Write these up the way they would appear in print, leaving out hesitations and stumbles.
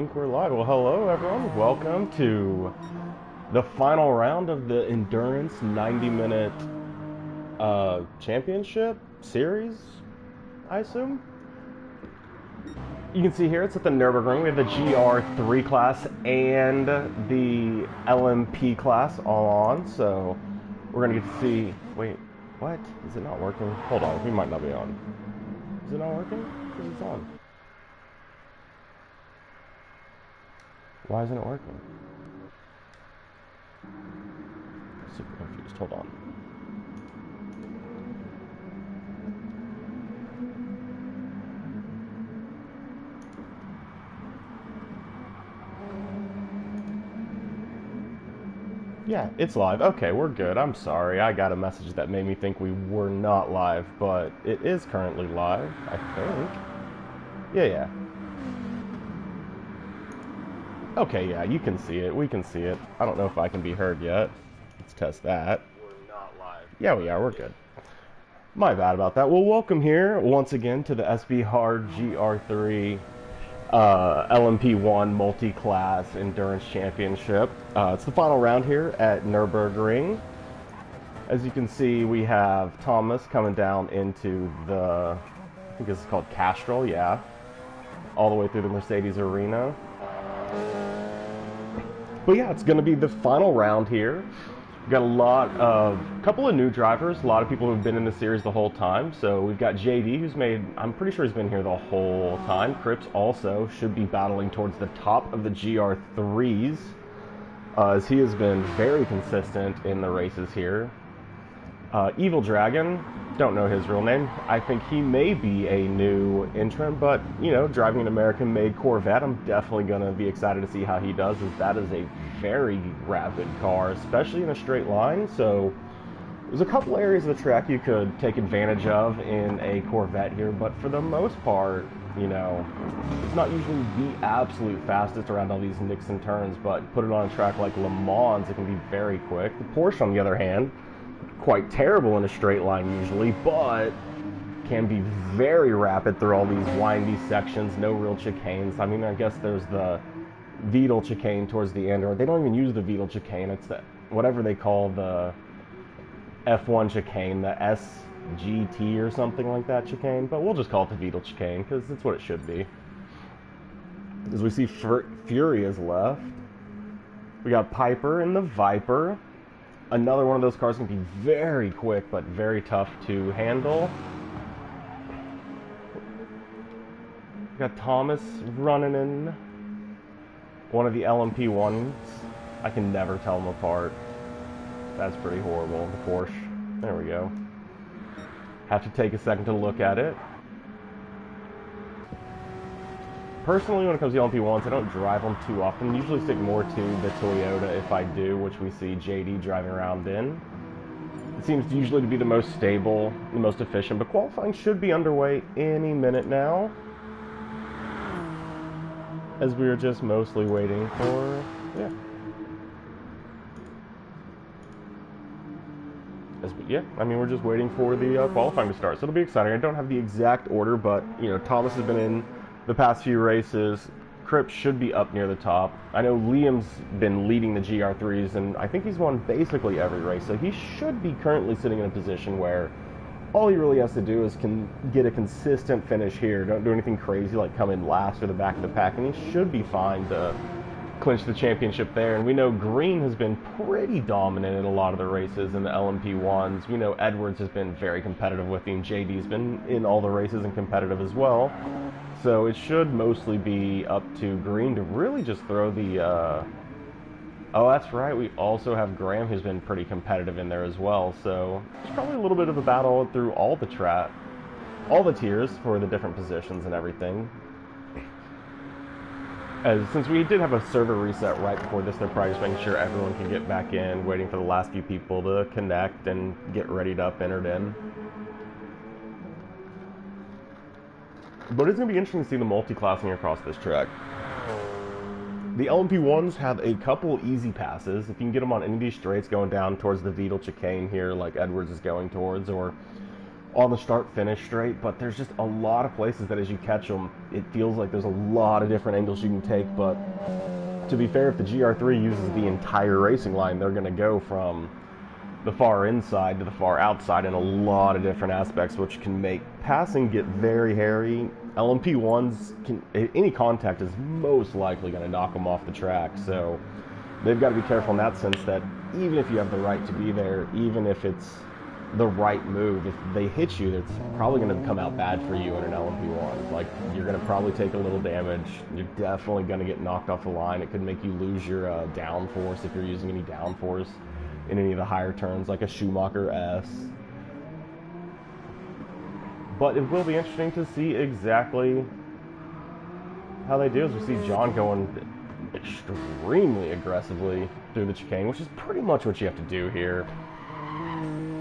think we're live. Well, hello everyone. Welcome to the final round of the Endurance 90-minute championship series, I assume. You can see here it's at the Nurburgring. We have the GR3 class and the LMP class all on. So we're going to get to see... Wait, what? Is it not working? Hold on, we might not be on. Is it not working? Because it's on. Why isn't it working? Super confused. Hold on. Yeah, it's live. Okay, we're good. I'm sorry. I got a message that made me think we were not live, but it is currently live, I think. Yeah. Okay, yeah, you can see it. We can see it. I don't know if I can be heard yet. Let's test that. We're not live. Yeah, we are. We're good. My bad about that. Well, welcome here once again to the SBR GR3 LMP1 multi-class endurance championship. It's the final round here at Nurburgring. As you can see, we have Thomas coming down into the, I think this is called Castrol, yeah, all the way through the Mercedes arena. But yeah, it's going to be the final round here. We've got a couple of new drivers, a lot of people who've been in the series the whole time. So we've got JD, who's I'm pretty sure he's been here the whole time. Cripps also should be battling towards the top of the GR3s, as he has been very consistent in the races here. Evil Dragon, don't know his real name. I think he may be a new entrant, but, you know, driving an American-made Corvette, I'm definitely going to be excited to see how he does, as that is a very rapid car, especially in a straight line. So there's a couple areas of the track you could take advantage of in a Corvette here, but for the most part, you know, it's not usually the absolute fastest around all these nicks and turns, but put it on a track like Le Mans, it can be very quick. The Porsche, on the other hand, quite terrible in a straight line usually, but can be very rapid through all these windy sections, no real chicanes. I mean, I guess there's the Vidal chicane towards the end, or they don't even use the Vidal chicane, it's the, whatever they call the F1 chicane, the SGT or something like that chicane, but we'll just call it the Vidal chicane, because that's what it should be. As we see, Fury is left. We got Piper in the Viper. Another one of those cars can be very quick, but very tough to handle. We got Thomas running in one of the LMP1s. I can never tell them apart. That's pretty horrible. The Porsche. There we go. Have to take a second to look at it. Personally, when it comes to LMP1s, I don't drive them too often. Usually stick more to the Toyota if I do, which we see JD driving around in. It seems usually to be the most stable, the most efficient, but qualifying should be underway any minute now, as we are just mostly waiting for, I mean, we're just waiting for the qualifying to start, so it'll be exciting. I don't have the exact order, but, you know, Thomas has been in the past few races. Cripps should be up near the top. I know Liam's been leading the GR3s, and I think he's won basically every race, so he should be currently sitting in a position where all he really has to do is get a consistent finish here. Don't do anything crazy like come in last or the back of the pack, and he should be fine to clinch the championship there. And we know Green has been pretty dominant in a lot of the races in the LMP1s. We know Edwards has been very competitive with him. JD's been in all the races and competitive as well. So it should mostly be up to Green to really just throw the... Oh, that's right. We also have Graham, who's been pretty competitive in there as well. So it's probably a little bit of a battle through all the tiers for the different positions and everything. Since we did have a server reset right before this, they're probably just making sure everyone can get back in, waiting for the last few people to connect and get readied up, entered in. But it's going to be interesting to see the multi-classing across this track. The LMP1s have a couple easy passes. If you can get them on any of these straights going down towards the Vidal chicane here, like Edwards is going towards, or on the start-finish straight, but there's just a lot of places that as you catch them, it feels like there's a lot of different angles you can take. But to be fair, if the GR3 uses the entire racing line, they're going to go from the far inside to the far outside in a lot of different aspects, which can make passing get very hairy. LMP1s, any contact is most likely going to knock them off the track, so they've got to be careful in that sense that even if you have the right to be there, even if it's the right move, if they hit you, it's probably going to come out bad for you in an LMP1. Like, you're going to probably take a little damage. You're definitely going to get knocked off the line. It could make you lose your downforce if you're using any downforce in any of the higher turns, like a Schumacher S. But it will be interesting to see exactly how they do, as we see John going extremely aggressively through the chicane, which is pretty much what you have to do here.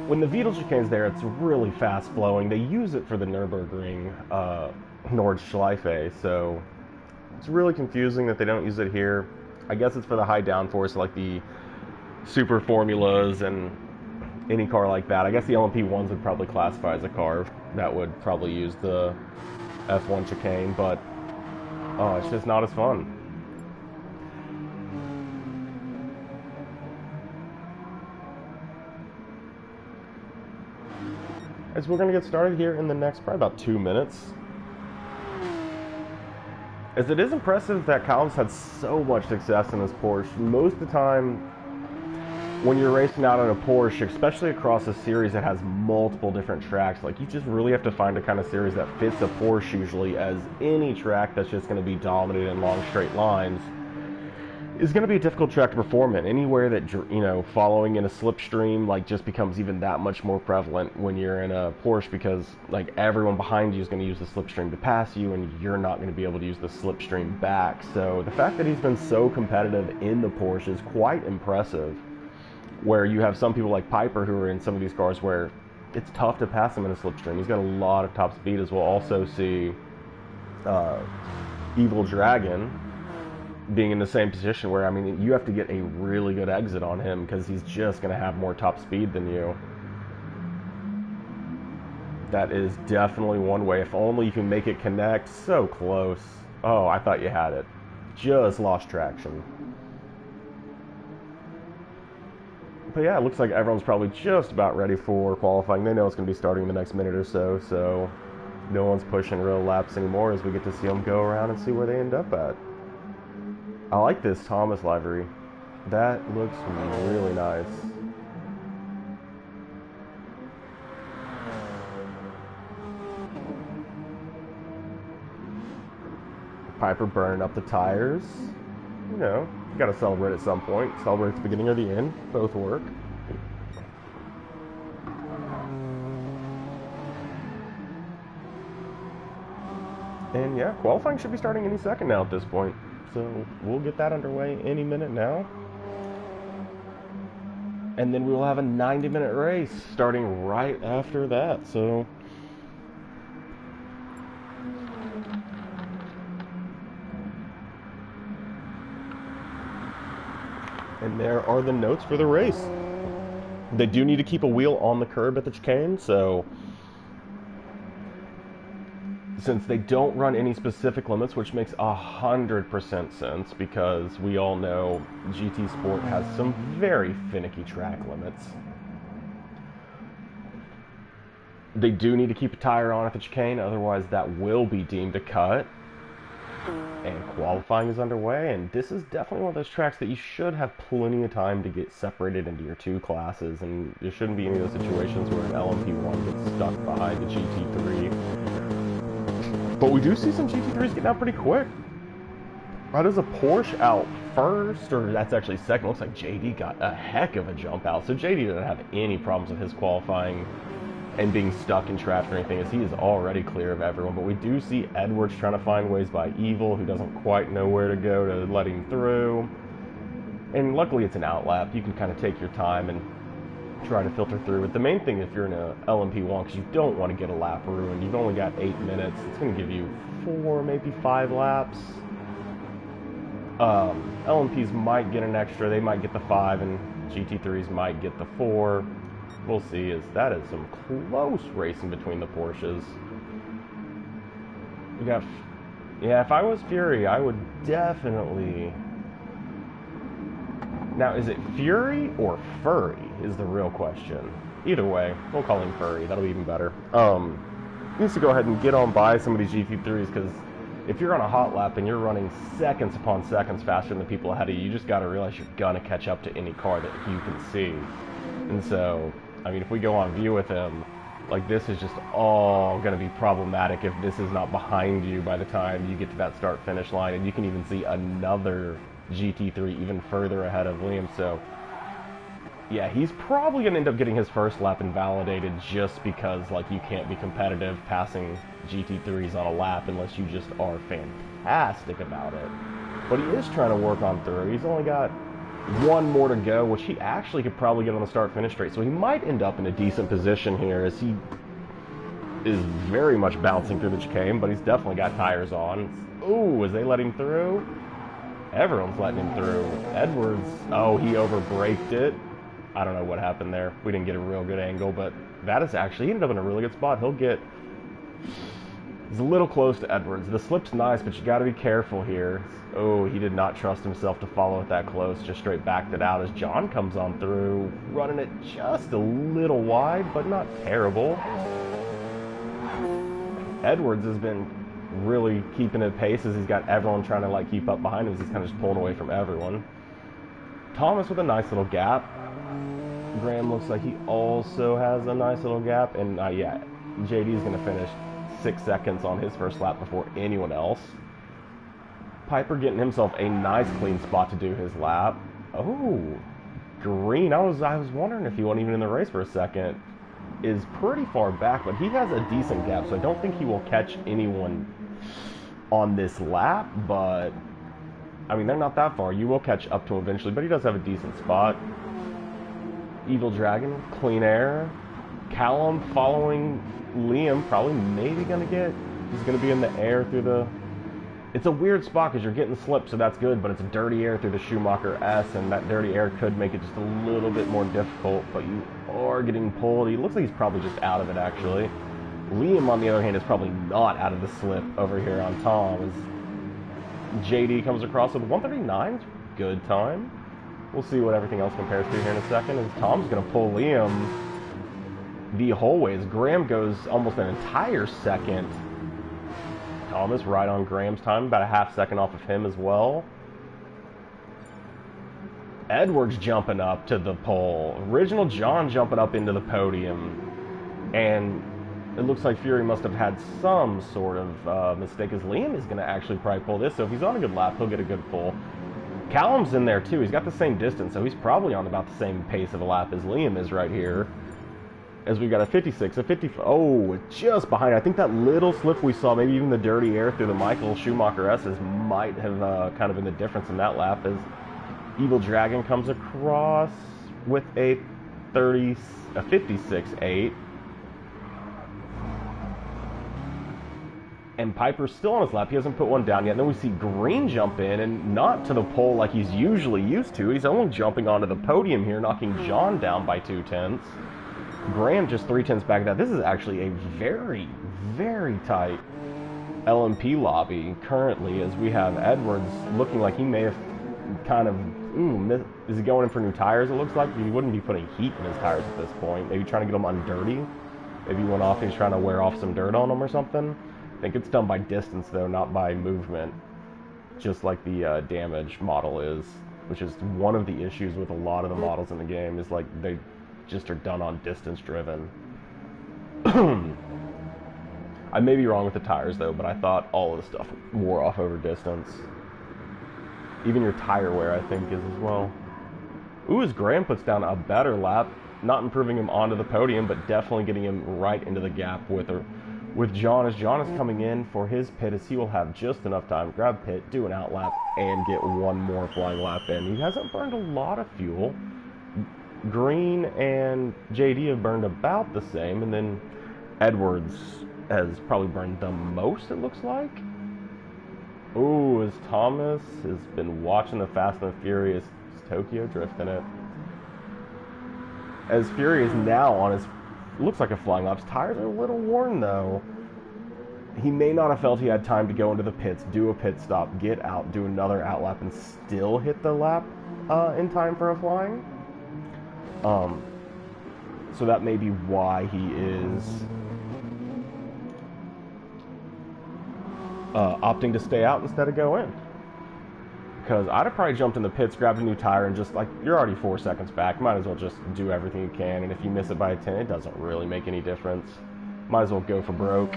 When the Vital chicane's there, it's really fast flowing. They use it for the Nurburgring Nordschleife, so it's really confusing that they don't use it here. I guess it's for the high downforce, like the super formulas and any car like that. I guess the LMP1s would probably classify as a car that would probably use the F1 chicane, but oh, it's just not as fun. As we're going to get started here in the next probably about 2 minutes. As it is impressive that Kyle's had so much success in this Porsche. Most of the time, when you're racing out on a Porsche, especially across a series that has multiple different tracks, like, you just really have to find a kind of series that fits a Porsche usually, as any track that's just going to be dominated in long straight lines is going to be a difficult track to perform in. Anywhere that, you know, following in a slipstream, like, just becomes even that much more prevalent when you're in a Porsche, because, like, everyone behind you is going to use the slipstream to pass you, and you're not going to be able to use the slipstream back. So the fact that he's been so competitive in the Porsche is quite impressive, where you have some people like Piper who are in some of these cars where it's tough to pass him in a slipstream. He's got a lot of top speed, as we'll also see Evil Dragon being in the same position where, I mean, you have to get a really good exit on him because he's just going to have more top speed than you. That is definitely one way. If only you can make it connect. So close. Oh, I thought you had it. Just lost traction. But yeah, it looks like everyone's probably just about ready for qualifying. They know it's going to be starting in the next minute or so, so no one's pushing real laps anymore as we get to see them go around and see where they end up at. I like this Thomas livery. That looks really nice. Piper burning up the tires. You know, you gotta celebrate at some point. Celebrate at the beginning or the end. Both work. And yeah, qualifying should be starting any second now at this point. So we'll get that underway any minute now. And then we will have a 90-minute race starting right after that. So and there are the notes for the race. They do need to keep a wheel on the curb at the chicane, so since they don't run any specific limits, which makes 100% sense because we all know GT Sport has some very finicky track limits. They do need to keep a tire on at the chicane, otherwise that will be deemed a cut. And qualifying is underway, and this is definitely one of those tracks that you should have plenty of time to get separated into your two classes, and there shouldn't be any of those situations where an LMP1 gets stuck behind the GT3. But we do see some GT3s getting out pretty quick. How does a Porsche out first, or that's actually second? Looks like JD got a heck of a jump out. So JD doesn't have any problems with his qualifying and being stuck in traffic or anything, as he is already clear of everyone. But we do see Edwards trying to find ways by Evil, who doesn't quite know where to go to let him through. And luckily it's an outlap. You can kind of take your time and try to filter through it. The main thing, if you're in a LMP1, because you don't want to get a lap ruined, you've only got 8 minutes. It's going to give you 4, maybe 5 laps. LMPs might get an extra. They might get the 5, and GT3s might get the 4. we'll see, is that is some close racing between the Porsches. We got, yeah, if I was Fury, I would definitely... Now, is it Fury or Furry is the real question. Either way, we'll call him Furry. That'll be even better. He needs to go ahead and get on by some of these GT3s, because if you're on a hot lap and you're running seconds upon seconds faster than the people ahead of you, you just got to realize you're going to catch up to any car that you can see. And so, I mean, if we go on view with him, like, this is just all going to be problematic if this is not behind you by the time you get to that start-finish line, and you can even see another GT3 even further ahead of Liam. So yeah, he's probably gonna end up getting his first lap invalidated, just because, like, you can't be competitive passing GT3s on a lap unless you just are fantastic about it. But he is trying to work on through. He's only got one more to go, which he actually could probably get on the start finish straight, so he might end up in a decent position here, as he is very much bouncing through the chicane, but he's definitely got tires on. Ooh, as they let him through? Everyone's letting him through. Edwards, oh, he overbraked it. I don't know what happened there. We didn't get a real good angle, but that is actually, he ended up in a really good spot. He's a little close to Edwards. The slip's nice, but you got to be careful here. Oh, he did not trust himself to follow it that close. Just straight backed it out as John comes on through, running it just a little wide, but not terrible. Edwards has been really keeping at pace as he's got everyone trying to, like, keep up behind him, as he's kind of just pulling away from everyone. Thomas with a nice little gap. Graham looks like he also has a nice little gap, and yeah, JD's going to finish 6 seconds on his first lap before anyone else. Piper getting himself a nice clean spot to do his lap. Oh, Green, I was wondering if he wasn't even in the race for a second, is pretty far back, but he has a decent gap, so I don't think he will catch anyone on this lap, but I mean, they're not that far. You will catch up to him eventually, but he does have a decent spot. Evil Dragon, Clean Air. Callum following Liam, probably maybe going to get, he's going to be in the air through the, it's a weird spot because you're getting slipped, so that's good, but it's dirty air through the Schumacher S, and that dirty air could make it just a little bit more difficult, but you are getting pulled. He looks like he's probably just out of it, actually. Liam, on the other hand, is probably not out of the slip over here on Tom, as JD comes across with 139, good time. We'll see what everything else compares to here in a second, as Tom's going to pull Liam the whole way, as Graham goes almost an entire second. Thomas right on Graham's time, about a half second off of him as well. Edwards jumping up to the pole. Original John jumping up into the podium. And it looks like Fury must have had some sort of mistake, as Liam is going to actually probably pull this, so if he's on a good lap, he'll get a good pull. Callum's in there too. He's got the same distance, so he's probably on about the same pace of a lap as Liam is right here. As we've got a 56, a 50, oh, just behind. I think that little slip we saw, maybe even the dirty air through the Michael Schumacher S's, might have kind of been the difference in that lap, as Evil Dragon comes across with a 56.8. And Piper's still on his lap. He hasn't put one down yet. And then we see Green jump in, and not to the pole like he's usually used to. He's only jumping onto the podium here, knocking John down by 2/10. Graham just 3/10 back. Now, this is actually a very, very tight LMP lobby currently, as we have Edwards looking like he may have kind of, is he going in for new tires? It looks like he wouldn't be putting heat in his tires at this point. Maybe trying to get them undirty. Maybe he went off and he's trying to wear off some dirt on them or something. I think it's done by distance, though, not by movement, just like the damage model is, which is one of the issues with a lot of the models in the game, is like they just are done on distance driven. I may be wrong with the tires, though, but I thought all of the stuff wore off over distance. Even your tire wear, I think, is as well. Ooh, as Graham puts down a better lap, not improving him onto the podium, but definitely getting him right into the gap with John, as John is coming in for his pit, as he will have just enough time to grab pit, do an out lap, and get one more flying lap in. He hasn't burned a lot of fuel. Green and JD have burned about the same, and then Edwards has probably burned the most, it looks like. Ooh, as Thomas has been watching the Fast and the Furious Tokyo Drift in it. As Fury is now on his, looks like a flying lap. His tires are a little worn though. He may not have felt he had time to go into the pits, do a pit stop, get out, do another out lap, and still hit the lap in time for a flying. So that may be why he is opting to stay out instead of go in. Because I'd have probably jumped in the pits, grabbed a new tire, and just, like, you're already 4 seconds back. Might as well just do everything you can. And if you miss it by a 10, it doesn't really make any difference. Might as well go for broke.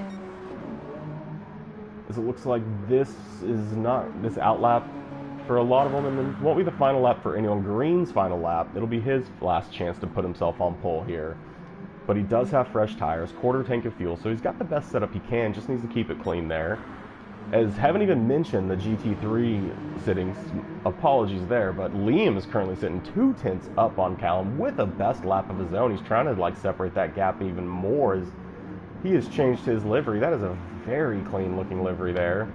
As it looks like this is not, this out lap for a lot of them, and then won't be the final lap for anyone. Green's final lap. It'll be his last chance to put himself on pole here. But he does have fresh tires, quarter tank of fuel, so he's got the best setup he can, just needs to keep it clean there. As haven't even mentioned the GT3 sittings, apologies there, but Liam is currently sitting 2 tenths up on Callum with a best lap of his own. He's trying to, like, separate that gap even more as he has changed his livery. That is a very clean looking livery there.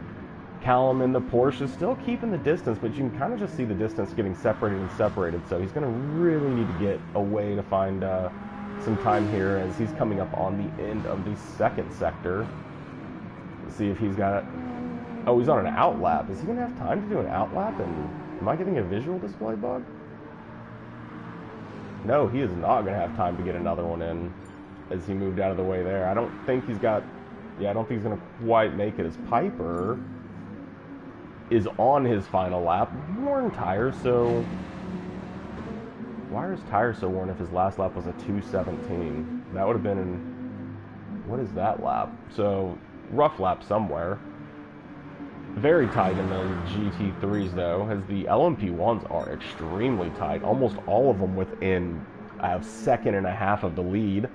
Callum in the Porsche is still keeping the distance, but you can kind of just see the distance getting separated and separated, so he's going to really need to get a way to find some time here as he's coming up on the end of the second sector. Let's see if he's got it. Oh, he's on an out lap. Is he going to have time to do an out lap? And am I getting a visual display bug? No, he is not going to have time to get another one in as he moved out of the way there. I don't think he's got, I don't think he's going to quite make it as Piper is on his final lap. Worn tires, so why are his tires so worn if his last lap was a 2:17? That would have been in, what is that lap? So, rough lap somewhere. Very tight in the GT3s though, as the LMP1s are extremely tight. Almost all of them within a second and a half of the lead.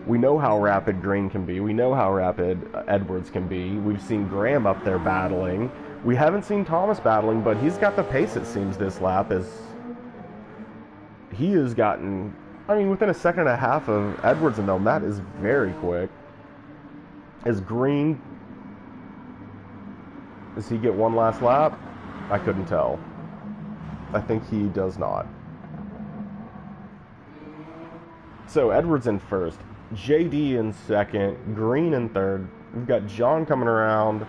We know how rapid Green can be. We know how rapid Edwards can be. We've seen Graham up there battling. We haven't seen Thomas battling, but he's got the pace, it seems, this lap, as he has gotten, I mean, within a second and a half of Edwards and them. That is very quick. As Green, does he get one last lap? I couldn't tell. I think he does not. So Edwards in first, JD in second, Green in third. We've got John coming around.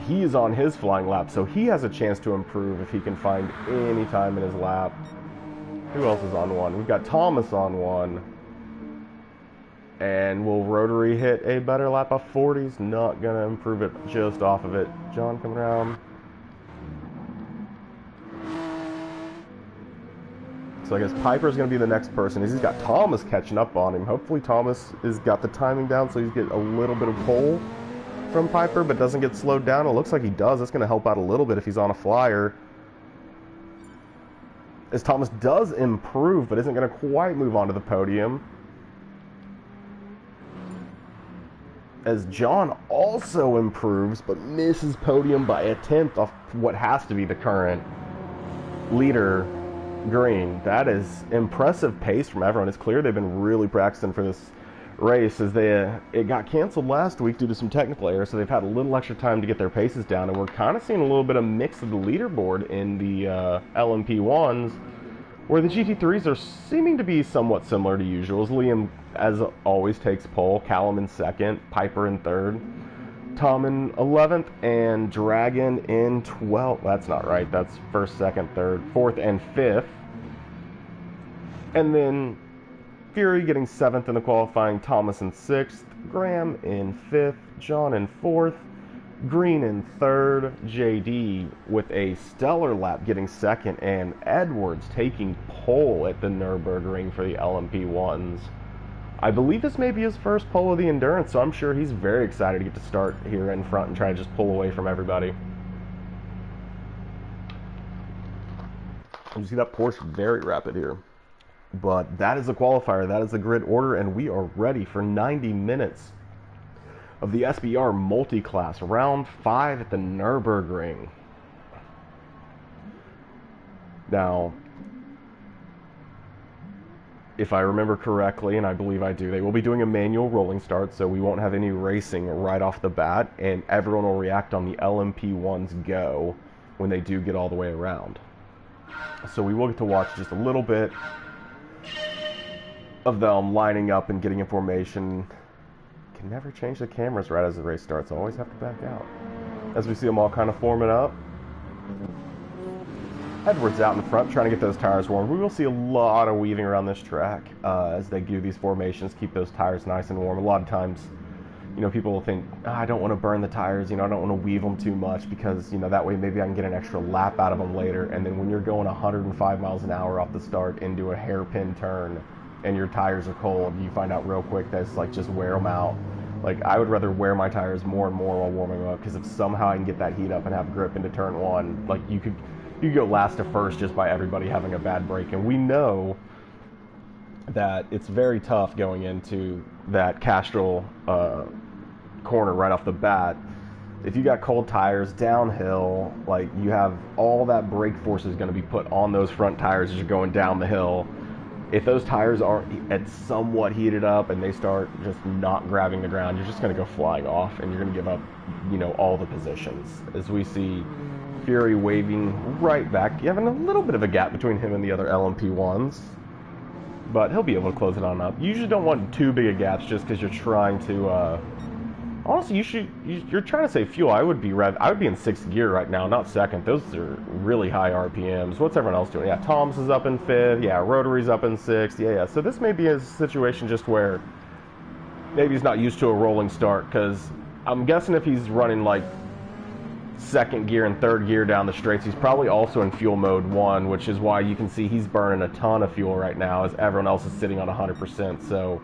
He is on his flying lap, so he has a chance to improve if he can find any time in his lap. Who else is on one? We've got Thomas on one. And will Rotary hit a better lap of 40s? Not going to improve it just off of it. John coming around. So I guess Piper's going to be the next person. He's got Thomas catching up on him. Hopefully Thomas has got the timing down so he's getting a little bit of pole from Piper, but doesn't get slowed down. It looks like he does. That's going to help out a little bit if he's on a flyer. As Thomas does improve, but isn't going to quite move on to the podium. As John also improves, but misses podium by a tenth off what has to be the current leader, Green. That is impressive pace from everyone. It's clear they've been really practicing for this race, as it got canceled last week due to some technical errors, so they've had a little extra time to get their paces down, and we're kind of seeing a little bit of mix of the leaderboard in the LMP1s, where the GT3s are seeming to be somewhat similar to usuals. Liam, as always, takes pole, Callum in second, Piper in third, Tom in 11th, and Dragon in 12th. That's not right. That's first, second, third, fourth, and fifth. And then Fury getting 7th in the qualifying, Thomas in 6th, Graham in 5th, John in 4th, Green in 3rd, JD with a stellar lap getting 2nd, and Edwards taking pole at the Nurburgring for the LMP1s. I believe this may be his first pole of the Endurance, so I'm sure he's very excited to get to start here in front and try to just pull away from everybody. You see that Porsche very rapid here. But that is the qualifier, that is the grid order, and we are ready for 90 minutes of the SBR multi-class, round 5 at the Nurburgring. Now, if I remember correctly, and I believe I do, they will be doing a manual rolling start, so we won't have any racing right off the bat, and everyone will react on the LMP1's go when they do get all the way around. So we will get to watch just a little bit of them lining up and getting in formation. Can never change the cameras right as the race starts. I always have to back out. As we see them all kind of forming up. Edwards out in front trying to get those tires warm. We will see a lot of weaving around this track as they do these formations, keep those tires nice and warm. A lot of times, you know, people will think, I don't want to burn the tires, you know, I don't want to weave them too much because, you know, that way maybe I can get an extra lap out of them later. And then when you're going 105 miles an hour off the start into a hairpin turn and your tires are cold, you find out real quick that it's like just wear them out. Like, I would rather wear my tires more and more while warming them up, because if somehow I can get that heat up and have grip into turn one, like you could go last to first just by everybody having a bad break. And we know that it's very tough going into that Castrol corner right off the bat. If you got cold tires downhill, like, you have all that brake force is going to be put on those front tires as you're going down the hill. If those tires aren't at somewhat heated up and they start just not grabbing the ground, you're just going to go flying off and you're going to give up, you know, all the positions. As we see Fury waving right back, having a little bit of a gap between him and the other LMP1s, but he'll be able to close it on up. You usually don't want too big of gaps just because you're trying to, honestly, you're trying to save fuel. I would be in sixth gear right now, not second. Those are really high RPMs. What's everyone else doing? Yeah, Tom's is up in fifth. Yeah, Rotary's up in sixth. Yeah. So this may be a situation just where maybe he's not used to a rolling start, because I'm guessing if he's running like second gear and third gear down the straights, he's probably also in fuel mode 1, which is why you can see he's burning a ton of fuel right now as everyone else is sitting on 100%. So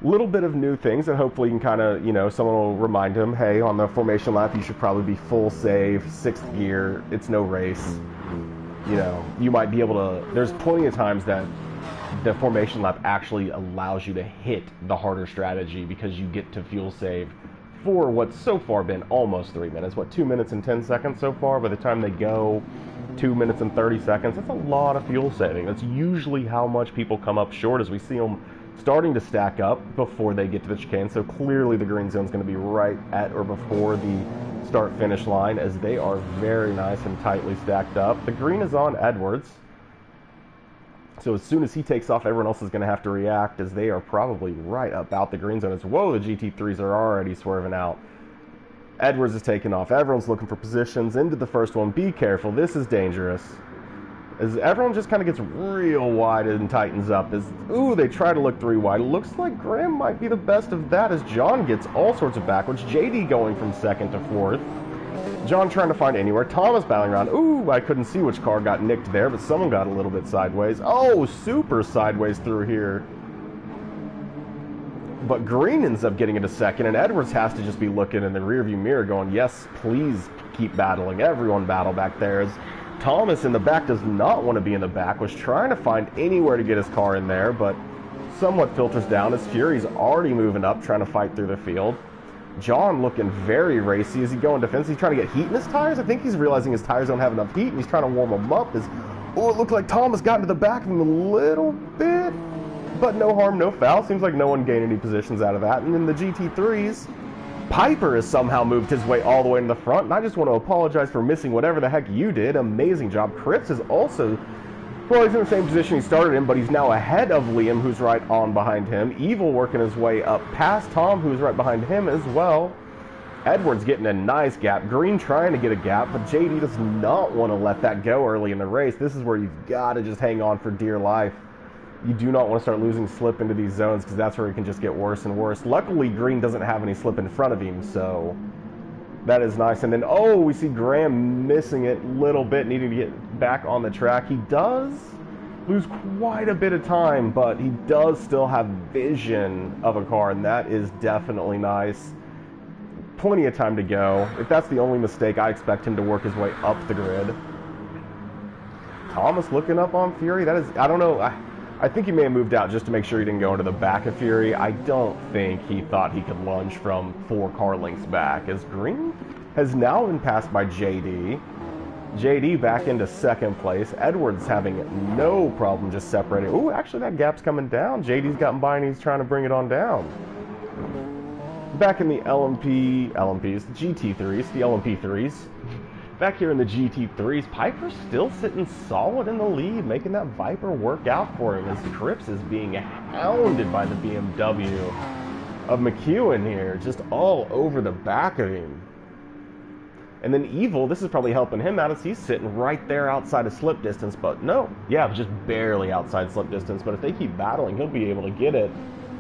little bit of new things that hopefully can kind of, you know, someone will remind him, hey, on the formation lap you should probably be full save, sixth gear, it's no race. You know, you might be able to, there's plenty of times that the formation lap actually allows you to hit the harder strategy because you get to fuel save for what's so far been almost 3 minutes. What, 2 minutes and 10 seconds so far? By the time they go 2 minutes and 30 seconds, that's a lot of fuel saving. That's usually how much people come up short, as we see them starting to stack up before they get to the chicane. So clearly the green zone is going to be right at or before the start-finish line, as they are very nice and tightly stacked up. The green is on Edwards. So as soon as he takes off, everyone else is going to have to react, as they are probably right about the green zone. It's, whoa, the GT3s are already swerving out. Edwards is taking off. Everyone's looking for positions into the first one. Be careful. This is dangerous. As everyone just kind of gets real wide and tightens up. As, ooh, they try to look 3 wide. It looks like Graham might be the best of that, as John gets all sorts of backwards. JD going from second to fourth. John trying to find anywhere. Thomas battling around. Ooh, I couldn't see which car got nicked there, but someone got a little bit sideways. Oh, super sideways through here. But Green ends up getting into second, and Edwards has to just be looking in the rearview mirror going, yes, please keep battling. Everyone battle back there. As Thomas in the back does not want to be in the back, was trying to find anywhere to get his car in there, but somewhat filters down as Fury's already moving up, trying to fight through the field. John looking very racy. Is he going defense? He's trying to get heat in his tires? I think he's realizing his tires don't have enough heat, and he's trying to warm them up. Oh, it looked like Thomas got into the back of him a little bit, but no harm, no foul. Seems like no one gained any positions out of that. And then the GT3s, Piper has somehow moved his way all the way in the front, and I just want to apologize for missing whatever the heck you did. Amazing job. Cripps is also, well, he's in the same position he started in, but he's now ahead of Liam, who's right on behind him. Evil working his way up past Tom, who's right behind him as well. Edwards getting a nice gap. Green trying to get a gap, but JD does not want to let that go early in the race. This is where you've got to just hang on for dear life. You do not want to start losing slip into these zones, because that's where it can just get worse and worse. Luckily, Green doesn't have any slip in front of him, so that is nice. And then, oh, we see Graham missing it a little bit, needing to get back on the track. He does lose quite a bit of time, but he does still have vision of a car, and that is definitely nice. Plenty of time to go. If that's the only mistake, I expect him to work his way up the grid. Thomas looking up on Fury. That is, I don't know. I think he may have moved out just to make sure he didn't go into the back of Fury. I don't think he thought he could lunge from 4 car lengths back, as Green has now been passed by JD. JD back into second place. Edwards having no problem just separating. Ooh, actually that gap's coming down. JD's gotten by and he's trying to bring it on down. Back in the GT3s, the LMP3s. Back here in the GT3s, Piper's still sitting solid in the lead, making that Viper work out for him as Cripps is being hounded by the BMW of McEwen here, just all over the back of him. And then Evil, this is probably helping him out as he's sitting right there outside of slip distance, but no, yeah, just barely outside slip distance, but if they keep battling, he'll be able to get it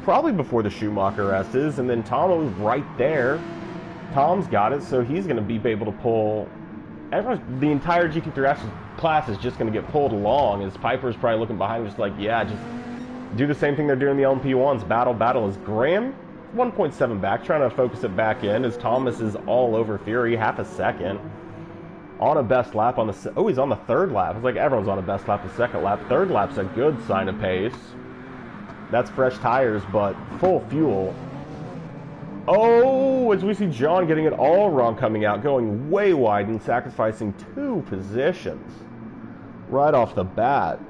probably before the Schumacher S is, and then Tomo's right there. Tom's got it, so he's going to be able to pull. The entire GT3 class is just going to get pulled along as Piper's probably looking behind him just like, yeah, just do the same thing they're doing in the LMP1s. Battle as Graham, 1.7 back, trying to focus it back in as Thomas is all over Fury, half a second. On a best lap on the... Oh, he's on the third lap. It's like everyone's on a best lap the second lap. Third lap's a good sign of pace. That's fresh tires, but full fuel. Oh, as we see John getting it all wrong coming out, going way wide and sacrificing 2 positions right off the bat.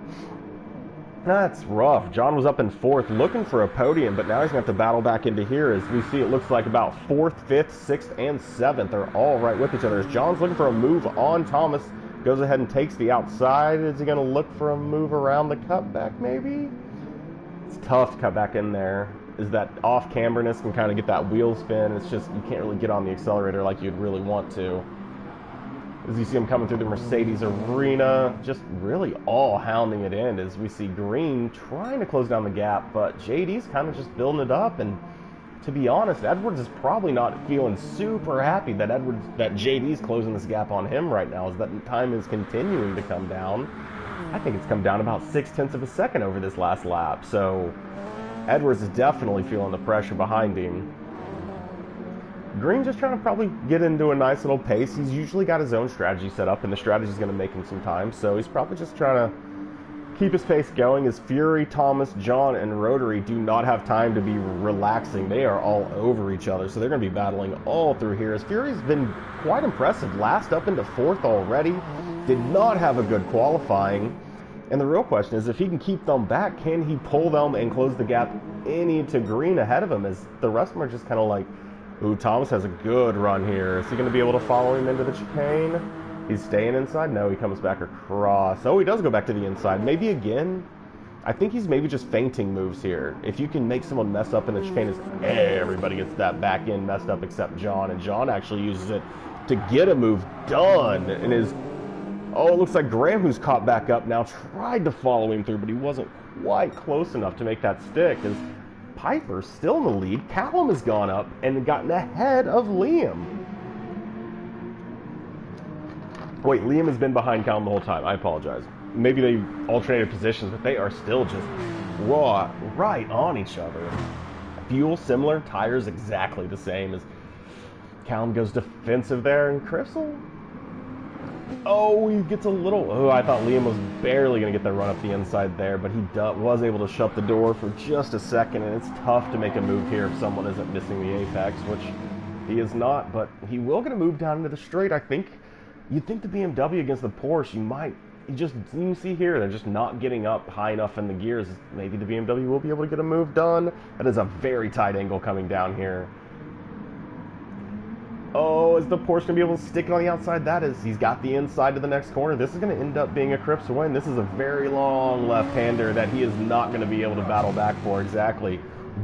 That's rough. John was up in 4th looking for a podium, but now he's going to have to battle back into here. As we see, it looks like about 4th, 5th, 6th, and 7th are all right with each other. As John's looking for a move on Thomas, goes ahead and takes the outside. Is he going to look for a move around the cutback maybe? It's tough to cut back in there. Is that off-camberness can kind of get that wheel spin. It's just, you can't really get on the accelerator like you'd really want to. As you see him coming through the Mercedes arena, just really all hounding it in as we see Green trying to close down the gap, but JD's kind of just building it up, and to be honest, Edwards is probably not feeling super happy that JD's closing this gap on him right now, as that time is continuing to come down. I think it's come down about 0.6 of a second over this last lap, so Edwards is definitely feeling the pressure behind him. Green just trying to probably get into a nice little pace. He's usually got his own strategy set up, and the strategy is going to make him some time, so he's probably just trying to keep his pace going as Fury, Thomas, John, and Rotary do not have time to be relaxing. They are all over each other, so they're going to be battling all through here. As Fury's been quite impressive. Last up into 4th already. Did not have a good qualifying. And the real question is, if he can keep them back, can he pull them and close the gap any to Green ahead of him? As the rest of them are just kind of like, ooh, Thomas has a good run here. Is he going to be able to follow him into the chicane? He's staying inside? No, he comes back across. Oh, he does go back to the inside. Maybe again. I think he's maybe just feinting moves here. If you can make someone mess up in the chicane, everybody gets that back end messed up except John. And John actually uses it to get a move done. And is... Oh, it looks like Graham, who's caught back up now, tried to follow him through, but he wasn't quite close enough to make that stick. As Piper's still in the lead. Callum has gone up and gotten ahead of Liam. Wait, Liam has been behind Callum the whole time. I apologize. Maybe they alternated positions, but they are still just raw, right on each other. Fuel similar, tires exactly the same. As Callum goes defensive there, and Crystal... Oh, he gets a little... Oh, I thought Liam was barely going to get that run up the inside there, but he was able to shut the door for just a second, and it's tough to make a move here if someone isn't missing the apex, which he is not, but he will get a move down into the straight. I think... You'd think the BMW against the Porsche, you see here, they're just not getting up high enough in the gears. Maybe the BMW will be able to get a move done. That is a very tight angle coming down here. Oh, is the Porsche going to be able to stick it on the outside? That is, he's got the inside to the next corner. This is going to end up being a Cripps win. This is a very long left-hander that he is not going to be able to battle back for. Exactly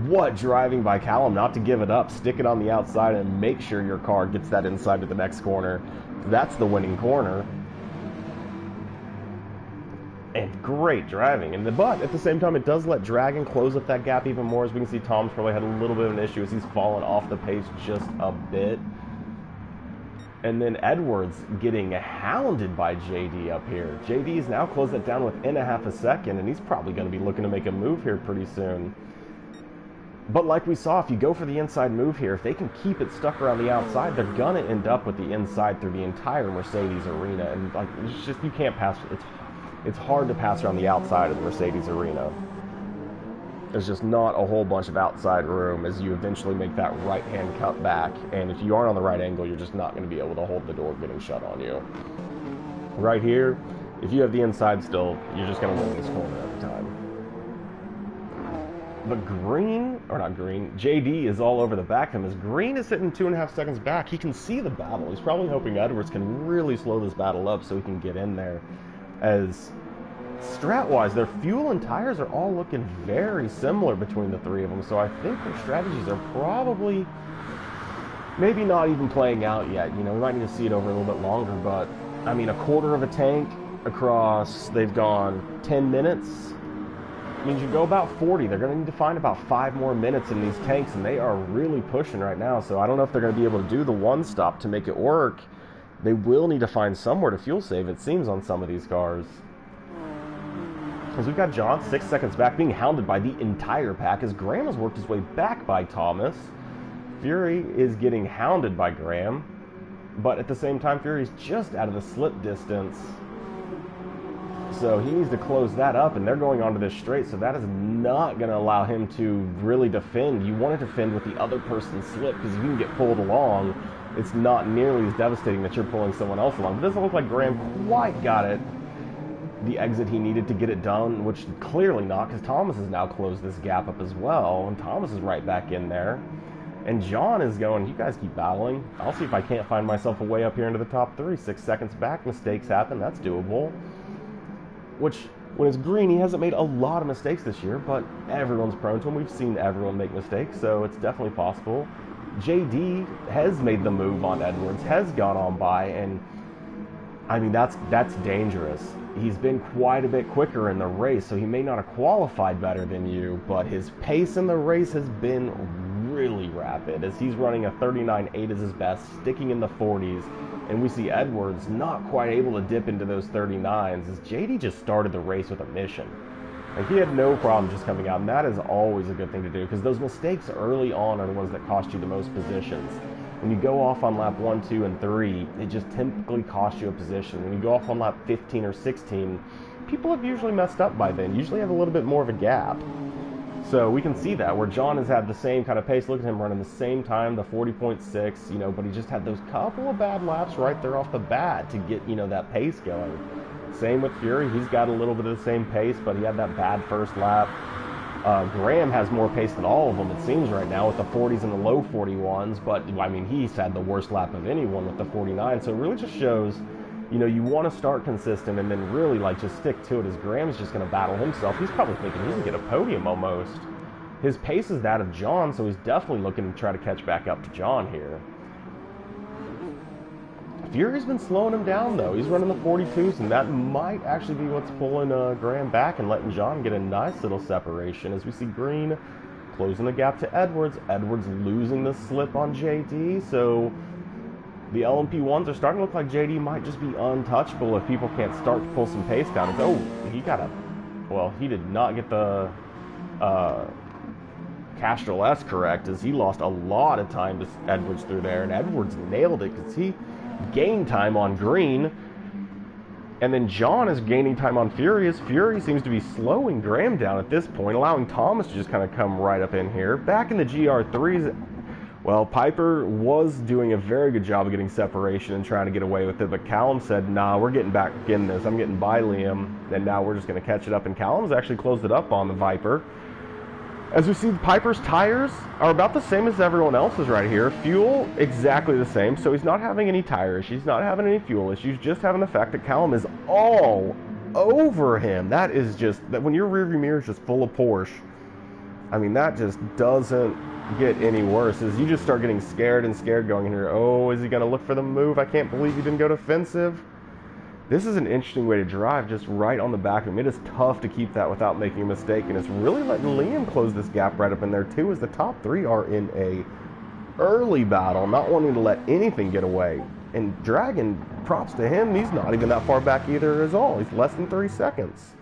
what driving by Callum, not to give it up, stick it on the outside and make sure your car gets that inside to the next corner. That's the winning corner. And great driving. But at the same time, it does let Dragon close up that gap even more. As we can see, Tom's probably had a little bit of an issue as he's fallen off the pace just a bit. And then Edwards getting hounded by JD up here. JD's now closed it down within a half a second, and he's probably going to be looking to make a move here pretty soon. But like we saw, if you go for the inside move here, if they can keep it stuck around the outside, they're going to end up with the inside through the entire Mercedes arena. And like, it's just, you can't pass, it's hard to pass around the outside of the Mercedes arena. There's just not a whole bunch of outside room as you eventually make that right-hand cut back. And if you aren't on the right angle, you're just not going to be able to hold the door getting shut on you. Right here, if you have the inside still, you're just going to win this corner every time. But Green or not Green, JD is all over the back of him. As Green is sitting 2.5 seconds back, he can see the battle. He's probably hoping Edwards can really slow this battle up so he can get in there. As strat-wise, their fuel and tires are all looking very similar between the three of them, so I think their strategies are probably maybe not even playing out yet. You know, we might need to see it over a little bit longer, but I mean, a quarter of a tank across, they've gone 10 minutes, means you go about 40. They're going to need to find about 5 more minutes in these tanks, and they are really pushing right now, so I don't know if they're going to be able to do the one stop to make it work. They will need to find somewhere to fuel save, it seems, on some of these cars. Because we've got John 6 seconds back, being hounded by the entire pack as Graham has worked his way back by Thomas. Fury is getting hounded by Graham, but at the same time, Fury's just out of the slip distance. So he needs to close that up, and they're going onto this straight, so that is not going to allow him to really defend. You want to defend with the other person's slip, because if you can get pulled along, it's not nearly as devastating that you're pulling someone else along. It doesn't look like Graham quite got it, the exit he needed to get it done, which clearly not, because Thomas has now closed this gap up as well, and Thomas is right back in there. And John is going, you guys keep battling. I'll see if I can't find myself a way up here into the top 3. 6 seconds back, mistakes happen, that's doable. Which, when it's Green, he hasn't made a lot of mistakes this year, but everyone's prone to them. We've seen everyone make mistakes, so it's definitely possible. JD has made the move on Edwards, has gone on by, and I mean, that's dangerous. He's been quite a bit quicker in the race, so he may not have qualified better than you, but his pace in the race has been really rapid, as he's running a 39.8 as his best, sticking in the 40s, and we see Edwards not quite able to dip into those 39s, as JD just started the race with a mission. Like, he had no problem just coming out, and that is always a good thing to do, because those mistakes early on are the ones that cost you the most positions. When you go off on lap 1, 2, and 3, it just typically costs you a position. When you go off on lap 15 or 16, people have usually messed up by then, usually have a little bit more of a gap. So we can see that, where John has had the same kind of pace. Look at him running the same time, the 40.6, you know, but he just had those couple of bad laps right there off the bat to get, you know, that pace going. Same with Fury, he's got a little bit of the same pace, but he had that bad first lap. Graham has more pace than all of them, it seems, right now, with the 40s and the low 41s, but, I mean, he's had the worst lap of anyone with the 49, so it really just shows, you know, you want to start consistent and then really, like, just stick to it, as Graham's just going to battle himself. He's probably thinking he can get a podium almost. His pace is that of John, so he's definitely looking to try to catch back up to John here. Fury's been slowing him down, though. He's running the 42s, and that might actually be what's pulling Graham back and letting John get a nice little separation, as we see Green closing the gap to Edwards. Edwards losing the slip on JD, so the LMP1s are starting to look like JD might just be untouchable if people can't start to pull some pace down. Oh, he got a... Well, he did not get the Castrol S correct, as he lost a lot of time to Edwards through there, and Edwards nailed it because he gained time on Green, and then John is gaining time on Fury, as Fury seems to be slowing Graham down at this point, allowing Thomas to just kind of come right up in here. Back in the GR3s, well, Piper was doing a very good job of getting separation and trying to get away with it, but Callum said, nah, we're getting back in this. I'm getting by Liam, and now we're just going to catch it up, and Callum's actually closed it up on the Viper. As we see, Piper's tires are about the same as everyone else's right here. Fuel, exactly the same, so he's not having any tire issues, not having any fuel issues, just having the fact that Callum is all over him. That is just, that when your rearview mirror is just full of Porsche, I mean, that just doesn't get any worse, as you just start getting scared and scared going in here. Oh, is he going to look for the move? I can't believe he didn't go defensive. This is an interesting way to drive, just right on the back of him. It is tough to keep that without making a mistake, and it's really letting Liam close this gap right up in there too, as the top 3 are in a early battle, not wanting to let anything get away. And Dragon, props to him, he's not even that far back either at all. He's less than 3 seconds.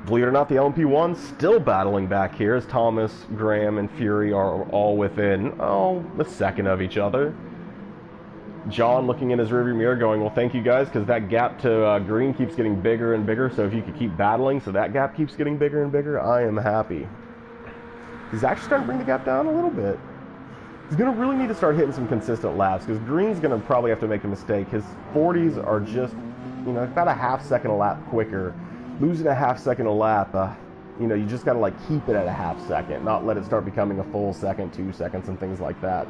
Believe it or not, the LMP1's still battling back here, as Thomas, Graham, and Fury are all within, a second of each other. John looking in his rearview mirror going, well, thank you guys, because that gap to Green keeps getting bigger and bigger, so if you could keep battling so that gap keeps getting bigger and bigger, I am happy. He's actually starting to bring the gap down a little bit. He's going to really need to start hitting some consistent laps, because Green's going to probably have to make a mistake. His 40s are just, you know, about a half second a lap quicker. Losing a half second a lap, You know, you just got to like keep it at a half second, not let it start becoming a full second, 2 seconds, and things like that.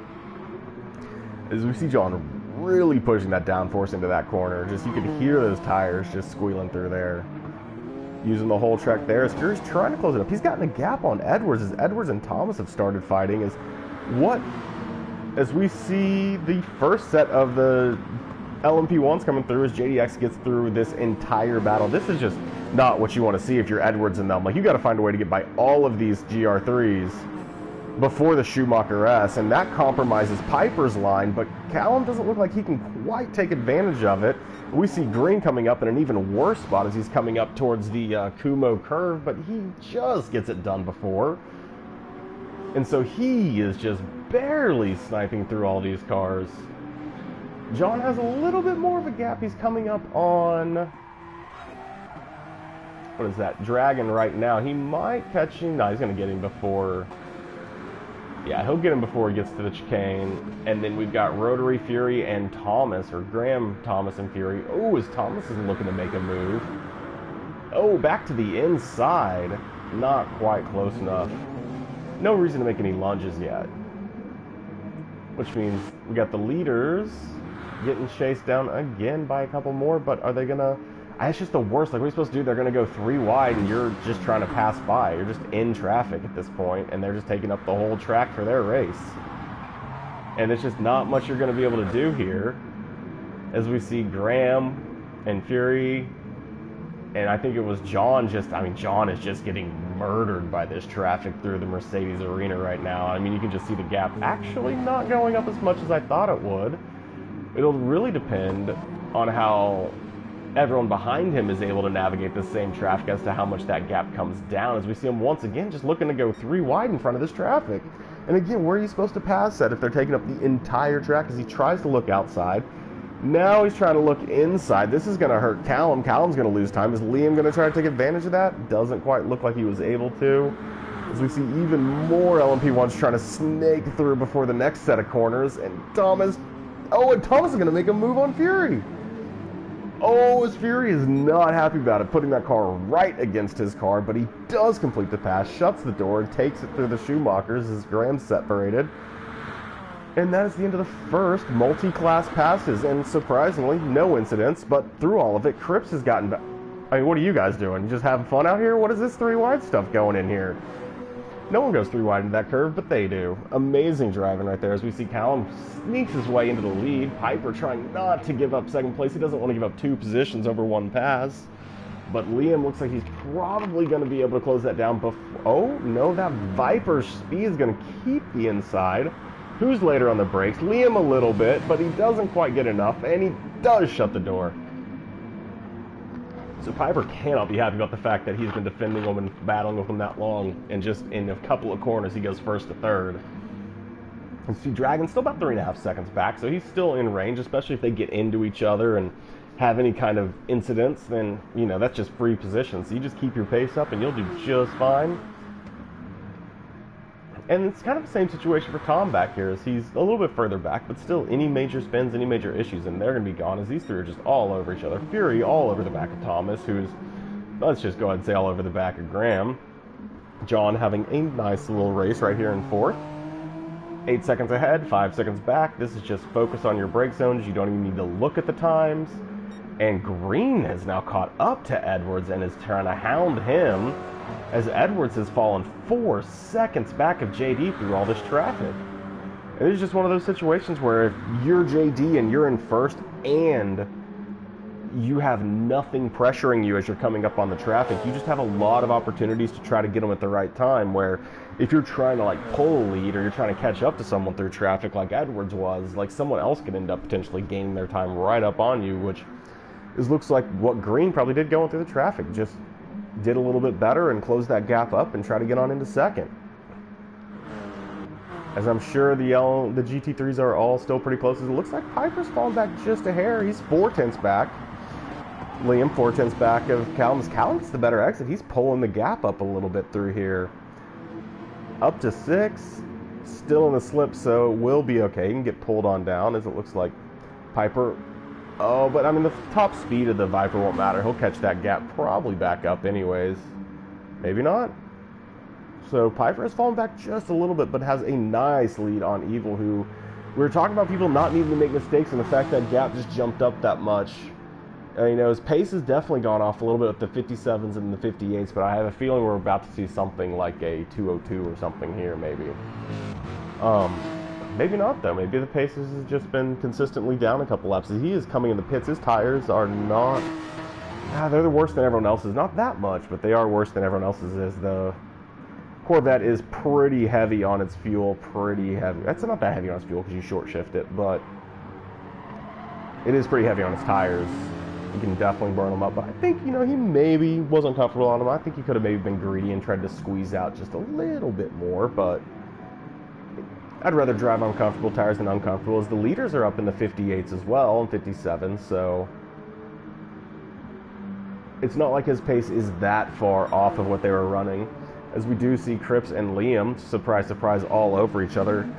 As we see John really pushing that downforce into that corner, just you could hear those tires just squealing through there. Using the whole track there as Fury's trying to close it up. He's gotten a gap on Edwards as Edwards and Thomas have started fighting. As we see the first set of the LMP1s coming through as JDX gets through this entire battle. This is just not what you want to see if you're Edwards and them. Like, you got to find a way to get by all of these GR3s before the Schumacher S, and that compromises Piper's line, but Callum doesn't look like he can quite take advantage of it. We see Green coming up in an even worse spot as he's coming up towards the Kumo curve, but he just gets it done before. And so he is just barely sniping through all these cars. John has a little bit more of a gap. He's coming up on, what is that, Dragon right now. He might catch him. No, he's going to get him before. Yeah, he'll get him before he gets to the chicane. And then we've got Rotary, Fury, and Thomas, or Graham, Thomas, and Fury. Oh, as Thomas is looking to make a move. Oh, back to the inside. Not quite close enough. No reason to make any lunges yet. Which means we got the leaders getting chased down again by a couple more, but are they gonna... It's just the worst. Like, what are you supposed to do? They're going to go 3 wide, and you're just trying to pass by. You're just in traffic at this point, and they're just taking up the whole track for their race. And it's just not much you're going to be able to do here. As we see Graham and Fury, and I think it was John John is just getting murdered by this traffic through the Mercedes arena right now. I mean, you can just see the gap actually not going up as much as I thought it would. It'll really depend on how everyone behind him is able to navigate the same traffic as to how much that gap comes down, as we see him once again just looking to go 3 wide in front of this traffic. And again, where are you supposed to pass that if they're taking up the entire track? As he tries to look outside, now he's trying to look inside. This is going to hurt Callum. Callum's going to lose time. Is Liam going to try to take advantage of that? Doesn't quite look like he was able to. As we see even more LMP1s trying to snake through before the next set of corners, and Thomas is going to make a move on Fury. Oh, his Fury is not happy about it, putting that car right against his car, but he does complete the pass, shuts the door, and takes it through the Schumachers as Graham's separated. And that is the end of the first multi-class passes, and surprisingly, no incidents, but through all of it, Cripps has gotten back. I mean, what are you guys doing? Just having fun out here? What is this 3 wide stuff going in here? No one goes 3 wide into that curve, but they do. Amazing driving right there as we see Callum sneaks his way into the lead. Piper trying not to give up second place. He doesn't want to give up 2 positions over 1 pass. But Liam looks like he's probably going to be able to close that down before... Oh, no, that Viper's speed is going to keep the inside. Who's later on the brakes? Liam a little bit, but he doesn't quite get enough, and he does shut the door. So Piper cannot be happy about the fact that he's been defending him and battling with him that long, and just in a couple of corners he goes 1st to 3rd. And see Dragon's still about 3.5 seconds back, so he's still in range, especially if they get into each other and have any kind of incidents, then, you know, that's just free position. So you just keep your pace up and you'll do just fine. And it's kind of the same situation for Tom back here, as he's a little bit further back, but still any major spins, any major issues, and they're going to be gone, as these 3 are just all over each other. Fury all over the back of Thomas, who's, let's just go ahead and say all over the back of Graham. John having a nice little race right here in 4th. 8 seconds ahead, 5 seconds back. This is just focus on your brake zones. You don't even need to look at the times. And Green has now caught up to Edwards and is trying to hound him, as Edwards has fallen 4 seconds back of JD through all this traffic. And it's just one of those situations where if you're JD and you're in 1st and you have nothing pressuring you as you're coming up on the traffic, you just have a lot of opportunities to try to get them at the right time, where if you're trying to like pull a lead or you're trying to catch up to someone through traffic like Edwards was, like someone else could end up potentially gaining their time right up on you, which looks like what Green probably did going through the traffic. Just did a little bit better and closed that gap up and try to get on into 2nd. As I'm sure the GT3s are all still pretty close. It looks like Piper's fallen back just a hair. He's 4 tenths back. Liam 4 tenths back of Callum. Callum's the better exit. He's pulling the gap up a little bit through here. Up to 6. Still in the slip, so will be okay. He can get pulled on down, as it looks like Piper... Oh, but I mean, the top speed of the Viper won't matter. He'll catch that gap probably back up anyways. Maybe not. So Piper has fallen back just a little bit, but has a nice lead on Evil, who we were talking about people not needing to make mistakes, and the fact that gap just jumped up that much. You know, his pace has definitely gone off a little bit with the 57s and the 58s, but I have a feeling we're about to see something like a 202 or something here, maybe. Maybe not, though. Maybe the pace has just been consistently down a couple laps. As he is coming in the pits, his tires are not... they're worse than everyone else's. Not that much, but they are worse than everyone else's. As the Corvette is pretty heavy on its fuel, pretty heavy. That's not that heavy on its fuel because you short shift it, but it is pretty heavy on its tires. You can definitely burn them up, but I think, you know, he maybe was uncomfortable on them. I think he could have maybe been greedy and tried to squeeze out just a little bit more, but I'd rather drive on comfortable tires than uncomfortable, as the leaders are up in the 58s as well, and 57s, so it's not like his pace is that far off of what they were running, as we do see Cripps and Liam, surprise, surprise, all over each other,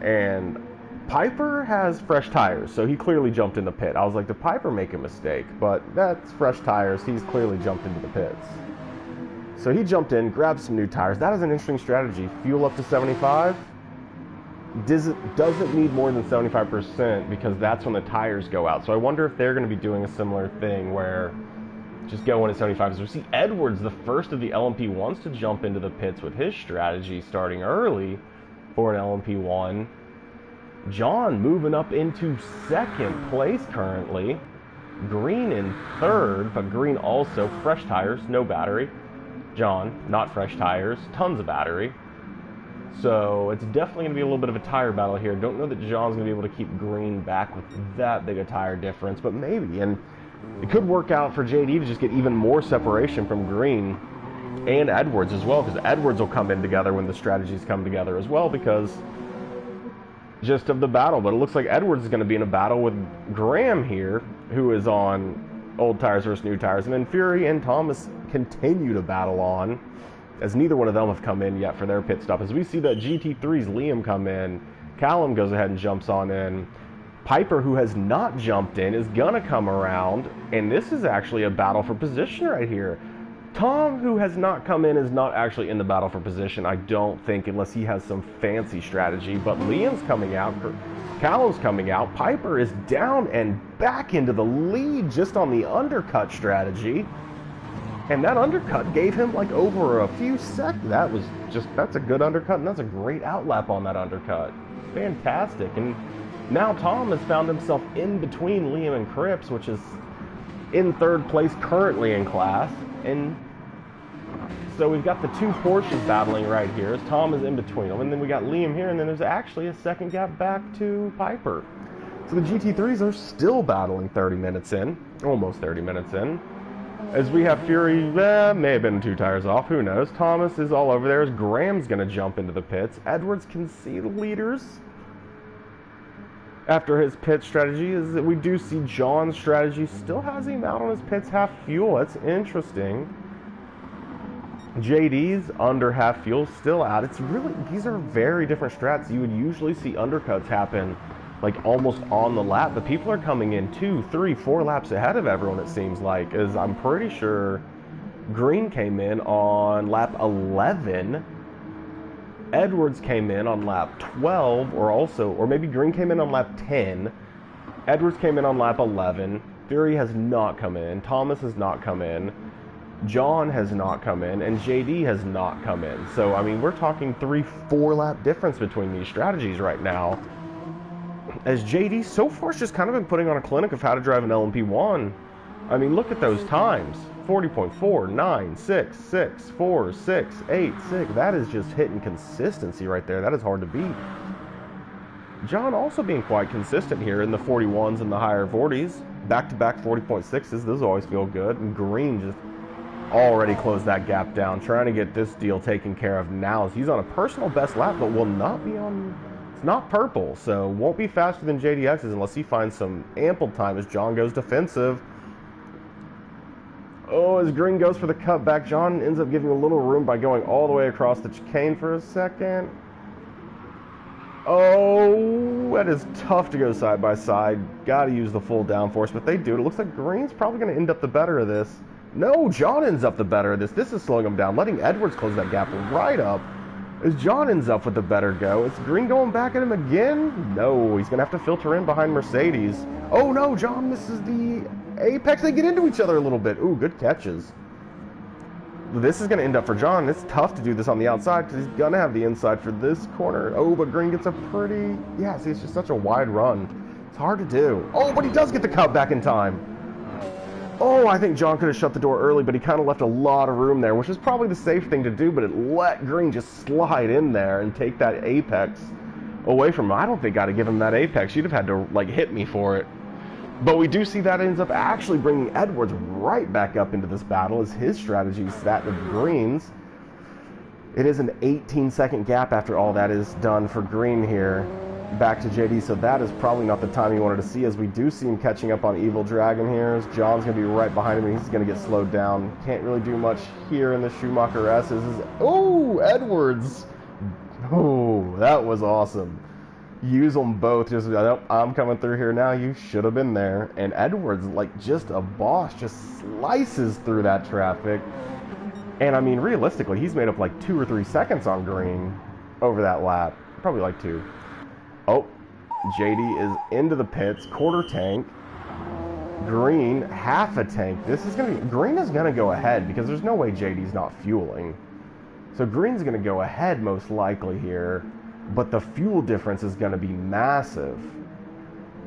and Piper has fresh tires, so he clearly jumped in the pit. I was like, did Piper make a mistake? But that's fresh tires. He's clearly jumped into the pits. So he jumped in, grabbed some new tires. That is an interesting strategy. Fuel up to 75. Doesn't need more than 75% because that's when the tires go out. So I wonder if they're going to be doing a similar thing where just go in at 75. So we see Edwards, the first of the LMP1s to jump into the pits with his strategy starting early for an LMP1. John moving up into second place currently. Green in third, but Green also fresh tires, no battery. John, not fresh tires, tons of battery. So it's definitely going to be a little bit of a tire battle here. Don't know that John's going to be able to keep Green back with that big a tire difference, but maybe. And it could work out for JD to just get even more separation from Green and Edwards as well, because Edwards will come in together when the strategies come together as well, because just of the battle. But it looks like Edwards is going to be in a battle with Graham here, who is on old tires versus new tires, and then Fury and Thomas continue to battle on, as neither one of them have come in yet for their pit stop. As we see that GT3's Liam come in, Callum goes ahead and jumps on in. Piper, who has not jumped in, is going to come around, and this is actually a battle for position right here. Tom, who has not come in, is not actually in the battle for position, I don't think, unless he has some fancy strategy. But Liam's coming out, Callum's coming out, Piper is down and back into the lead just on the undercut strategy. And that undercut gave him like over a few seconds. That's a good undercut, and that's a great outlap on that undercut. Fantastic. And now Tom has found himself in between Liam and Cripps, which is in third place currently in class. And so we've got the two Porsches battling right here, as Tom is in between them. And then we got Liam here, and then there's actually a second gap back to Piper. So the GT3s are still battling 30 minutes in, almost 30 minutes in. As we have Fury, may have been 2 tires off, who knows. Thomas is all over there, as Graham's going to jump into the pits. Edwards can see the leaders after his pit strategy. Is that we do see John's strategy still has him out on his pits half fuel. That's interesting. JD's under half fuel still out. It's really, these are very different strats. You would usually see undercuts happen like almost on the lap, but people are coming in 2, 3, 4 laps ahead of everyone, it seems like, as I'm pretty sure Green came in on lap 11. Edwards came in on lap 12, or maybe Green came in on lap 10. Edwards came in on lap 11. Fury has not come in. Thomas has not come in. John has not come in. And JD has not come in. So, I mean, we're talking 3, 4 lap difference between these strategies right now. As JD so far has just kind of been putting on a clinic of how to drive an LMP1. I mean, look at those times. 40.4, 9, 6, 6, 4, 6, 8, 6. That is just hitting consistency right there. That is hard to beat. John also being quite consistent here in the 41s and the higher 40s. Back-to-back 40.6s. Those always feel good. And Green just already closed that gap down, trying to get this deal taken care of now. He's on a personal best lap, but will not be on... It's not purple, so won't be faster than JDX's unless he finds some ample time as John goes defensive. Oh, as Green goes for the cutback, John ends up giving a little room by going all the way across the chicane for a second. Oh, that is tough to go side by side. Got to use the full downforce, but they do it. It looks like Green's probably going to end up the better of this. No, John ends up the better of this. This is slowing him down, letting Edwards close that gap right up. As John ends up with the better go. It's Green going back at him again? No, he's going to have to filter in behind Mercedes. Oh no, John misses the apex. They get into each other a little bit. Ooh, good catches. This is going to end up for John. It's tough to do this on the outside because he's going to have the inside for this corner. Oh, but Green gets a pretty... Yeah, see, it's just such a wide run. It's hard to do. Oh, but he does get the cut back in time. Oh, I think John could have shut the door early, but he kind of left a lot of room there, which is probably the safe thing to do, but it let Green just slide in there and take that apex away from him. I don't think I'd have given him that apex. You'd have had to, like, hit me for it. But we do see that ends up actually bringing Edwards right back up into this battle as his strategy is that of Green's. It is an 18-second gap after all that is done for Green here. Back to JD, so that is probably not the time he wanted to see, as we do see him catching up on Evil Dragon here, as John's going to be right behind him and he's going to get slowed down. Can't really do much here in the Schumacher S's. Oh, Edwards! Oh, that was awesome. Use them both. Just, nope, I'm coming through here now. You should have been there. And Edwards, like just a boss, just slices through that traffic. And I mean, realistically, he's made up like 2 or 3 seconds on Green over that lap. Probably like 2. Oh, JD is into the pits, quarter tank. Green, half a tank. This is going to be... Green is going to go ahead because there's no way JD's not fueling. So Green's going to go ahead most likely here, but the fuel difference is going to be massive.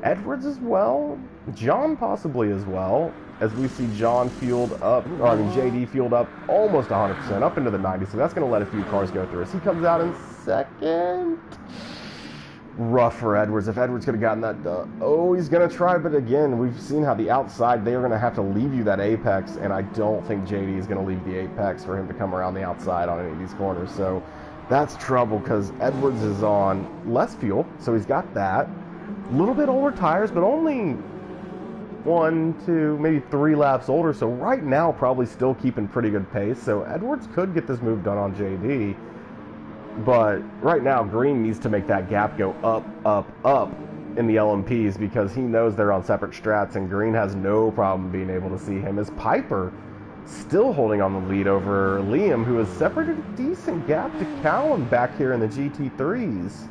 Edwards as well. John possibly as well, as we see John fueled up, or I mean JD fueled up almost 100%, up into the 90s. So that's going to let a few cars go through. As he comes out in second... Rough for Edwards. If Edwards could have gotten that done. Oh, he's going to try, but again, we've seen how the outside, they are going to have to leave you that apex, and I don't think JD is going to leave the apex for him to come around the outside on any of these corners. So that's trouble because Edwards is on less fuel, so he's got that. A little bit older tires, but only 1, 2, maybe 3 laps older, so right now probably still keeping pretty good pace. So Edwards could get this move done on JD. But right now, Green needs to make that gap go up, up, up in the LMPs because he knows they're on separate strats, and Green has no problem being able to see him. As Piper still holding on the lead over Liam, who has separated a decent gap to Callum back here in the GT3s.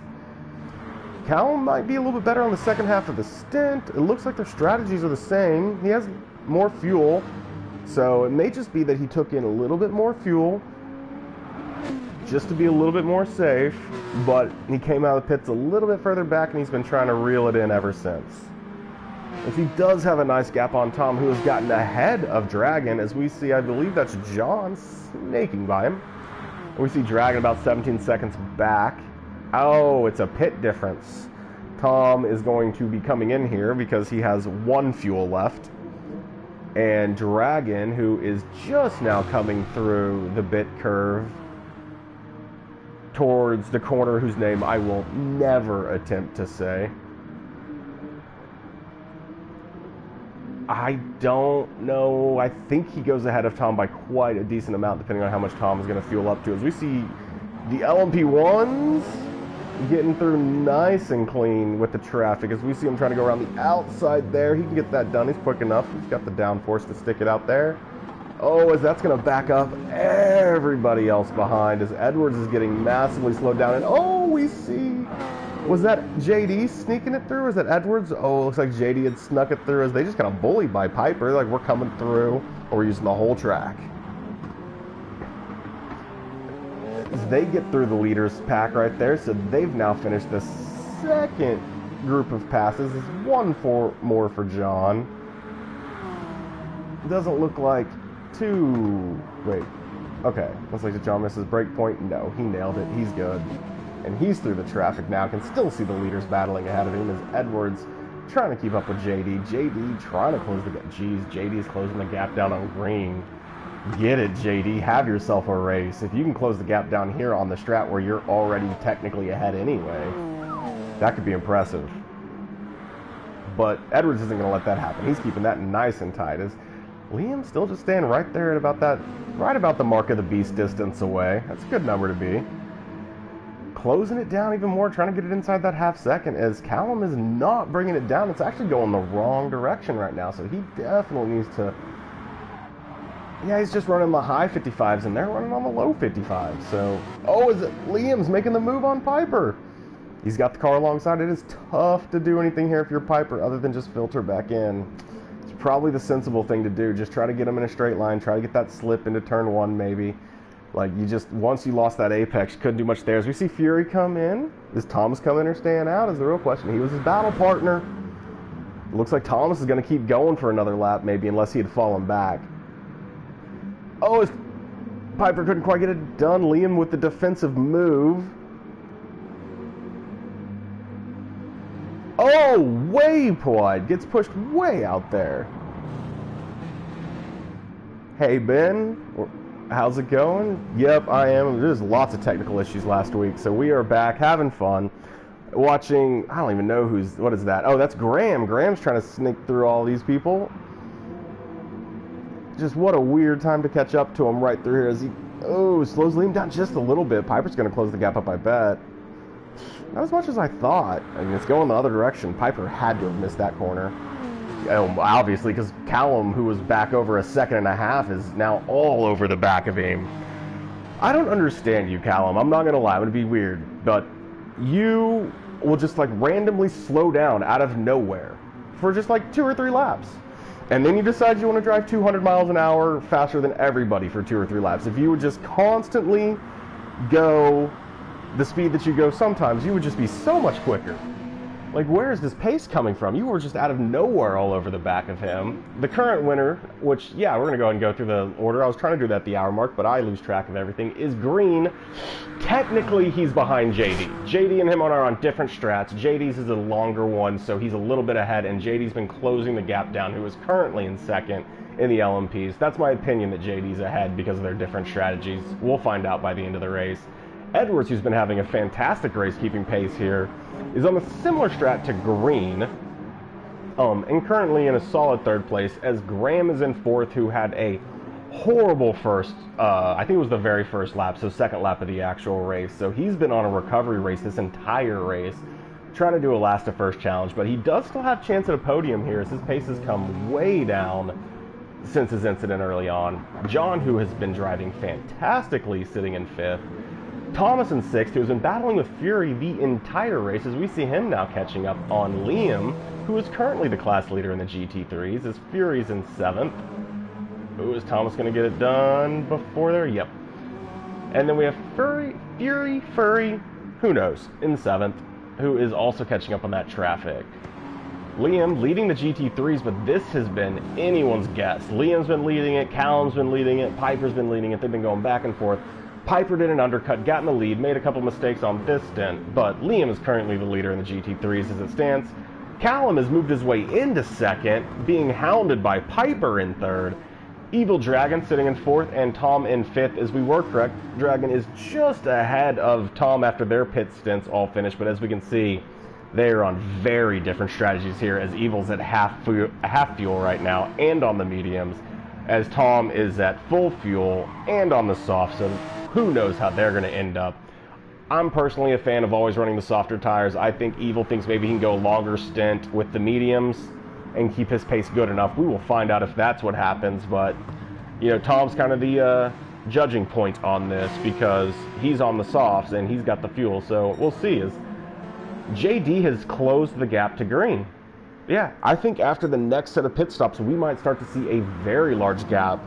Callum might be a little bit better on the second half of the stint. It looks like their strategies are the same. He has more fuel, so it may just be that he took in a little bit more fuel just to be a little bit more safe, but he came out of the pits a little bit further back and he's been trying to reel it in ever since. As he does have a nice gap on Tom, who has gotten ahead of Dragon, as we see, I believe that's John snaking by him. And we see Dragon about 17 seconds back. Oh, it's a pit difference. Tom is going to be coming in here because he has 1 fuel left. And Dragon, who is just now coming through the bit curve towards the corner whose name I will never attempt to say. I don't know. I think he goes ahead of Tom by quite a decent amount, depending on how much Tom is going to fuel up to. As we see the LMP1s getting through nice and clean with the traffic. As we see him trying to go around the outside there. He can get that done. He's quick enough. He's got the downforce to stick it out there. Oh, as that's going to back up everybody else behind as Edwards is getting massively slowed down. And oh, we see, was that JD sneaking it through? Or was that Edwards? Oh, it looks like JD had snuck it through as they just kind of bullied by Piper. Like, we're coming through, or we're using the whole track. As they get through the leaders pack right there, so they've now finished the second group of passes. It's 1 more for John. Doesn't look like 2. Wait. Okay. Looks like John misses break point. No, he nailed it. He's good. And he's through the traffic now. Can still see the leaders battling ahead of him as Edwards trying to keep up with JD. JD trying to close the gap. Jeez, JD's closing the gap down on Green. Get it, JD. Have yourself a race. If you can close the gap down here on the strat where you're already technically ahead anyway, that could be impressive. But Edwards isn't going to let that happen. He's keeping that nice and tight. As Liam still just staying right there at about that, right about the mark of the beast distance away. That's a good number to be. Closing it down even more, trying to get it inside that half second as Callum is not bringing it down. It's actually going the wrong direction right now, so he definitely needs to Yeah, he's just running the high 55s, and they're running on the low 55s. So, oh, is it Liam's making the move on Piper? He's got the car alongside. It is tough to do anything here if you're Piper other than just filter back in. It's probably the sensible thing to do. Just try to get him in a straight line. Try to get that slip into turn one, maybe. Like, you just, once you lost that apex, you couldn't do much there. As we see Fury come in, is Thomas coming or staying out is the real question. He was his battle partner. It looks like Thomas is going to keep going for another lap, maybe, unless he had fallen back. Oh, Piper couldn't quite get it done. Liam with the defensive move. Oh, way wide. Gets pushed way out there. Hey, Ben. How's it going? Yep, I am. There's lots of technical issues last week, so we are back having fun. Watching, I don't even know what is that? Oh, that's Graham. Graham's trying to sneak through all these people. Just what a weird time to catch up to him right through here as he, slows Liam down just a little bit. Piper's going to close the gap up, I bet. Not as much as I thought. I mean, it's going the other direction. Piper had to have missed that corner. Obviously, because Callum, who was back over a second and a half, is now all over the back of him. I don't understand you, Callum. I'm not going to lie. I'm going to be weird. But you will just, like, randomly slow down out of nowhere for just, like, 2 or 3 laps. And then you decide you want to drive 200 miles an hour faster than everybody for 2 or 3 laps. If you would just constantly go the speed that you go sometimes, you would just be so much quicker. Like, where is this pace coming from? You were just out of nowhere all over the back of him. The current winner, which, yeah, we're going to go ahead and go through the order. I was trying to do that at the hour mark, but I lose track of everything, is Green. Technically, he's behind JD. JD and him are on different strats. JD's is a longer one, so he's a little bit ahead, and JD's been closing the gap down, who is currently in second in the LMPs. That's my opinion, that JD's ahead because of their different strategies. We'll find out by the end of the race. Edwards, who's been having a fantastic race keeping pace here, is on a similar strat to Green, and currently in a solid 3rd place, as Graham is in 4th, who had a horrible first, I think it was the very first lap, so 2nd lap of the actual race. So he's been on a recovery race this entire race, trying to do a last to first challenge, but he does still have a chance at a podium here as his pace has come way down since his incident early on. John, who has been driving fantastically, sitting in 5th. Thomas in 6th, who's been battling with Fury the entire race, as we see him now catching up on Liam, who is currently the class leader in the GT3s, as Fury's in 7th. Ooh, is Thomas going to get it done before there? Yep. And then we have Furry, who knows, in 7th, who is also catching up on that traffic. Liam leading the GT3s, but this has been anyone's guess. Liam's been leading it, Callum's been leading it, Piper's been leading it. They've been going back and forth. Piper did an undercut, got in the lead, made a couple mistakes on this stint, but Liam is currently the leader in the GT3s as it stands. Callum has moved his way into 2nd, being hounded by Piper in 3rd. Evil Dragon sitting in 4th, and Tom in 5th. As we were correct, Dragon is just ahead of Tom after their pit stints all finished, but as we can see, they are on very different strategies here, as Evil's at half fuel right now and on the mediums, as Tom is at full fuel and on the soft, so who knows how they're going to end up. I'm personally a fan of always running the softer tires. I think Evil thinks maybe he can go a longer stint with the mediums and keep his pace good enough. We will find out if that's what happens, but, you know, Tom's kind of the judging point on this because he's on the softs and he's got the fuel, so we'll see. As JD has closed the gap to Green. Yeah, I think after the next set of pit stops, we might start to see a very large gap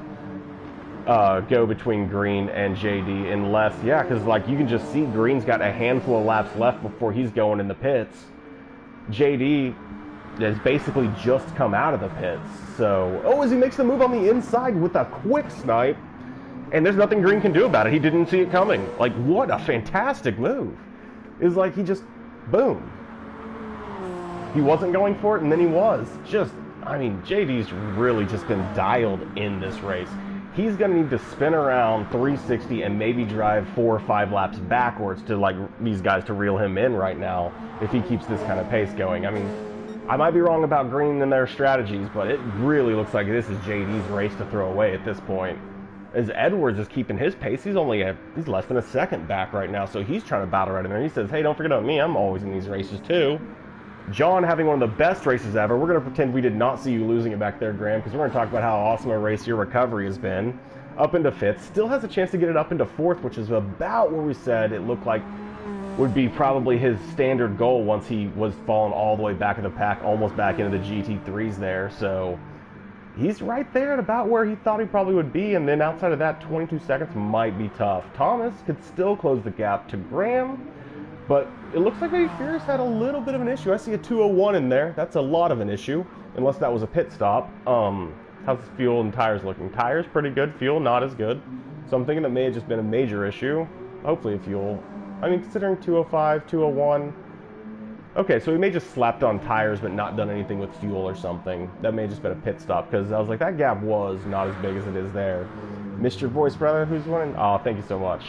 go between Green and JD, unless, yeah, because, like, you can just see Green's got a handful of laps left before he's going in the pits. JD has basically just come out of the pits, so, as he makes the move on the inside with a quick snipe, and there's nothing Green can do about it. He didn't see it coming. Like, what a fantastic move. It's like he just, boom. He wasn't going for it, and then he was. Just, I mean, JD's really just been dialed in this race. He's going to need to spin around 360 and maybe drive 4 or 5 laps backwards to, like, these guys to reel him in right now if he keeps this kind of pace going. I mean, I might be wrong about Green and their strategies, but it really looks like this is JD's race to throw away at this point. As Edwards is keeping his pace, he's less than a second back right now, so he's trying to battle right in there. He says, hey, don't forget about me. I'm always in these races too. John having one of the best races ever. We're going to pretend we did not see you losing it back there, Graham, because we're going to talk about how awesome a race your recovery has been. Up into 5th. Still has a chance to get it up into 4th, which is about where we said it looked like would be probably his standard goal once he was falling all the way back in the pack, almost back into the GT3s there. So he's right there at about where he thought he probably would be, and then outside of that, 22 seconds might be tough. Thomas could still close the gap to Graham, but it looks like maybe Furious had a little bit of an issue. I see a 2:01 in there. That's a lot of an issue, unless that was a pit stop. How's fuel and tires looking? Tires pretty good, fuel not as good. So I'm thinking that may have just been a major issue. Hopefully fuel. I mean, considering 2:05, 2:01. Okay, so he may just slapped on tires but not done anything with fuel or something. That may have just been a pit stop, because I was like, that gap was not as big as it is there. Missed your voice, brother. Who's winning? Oh, thank you so much.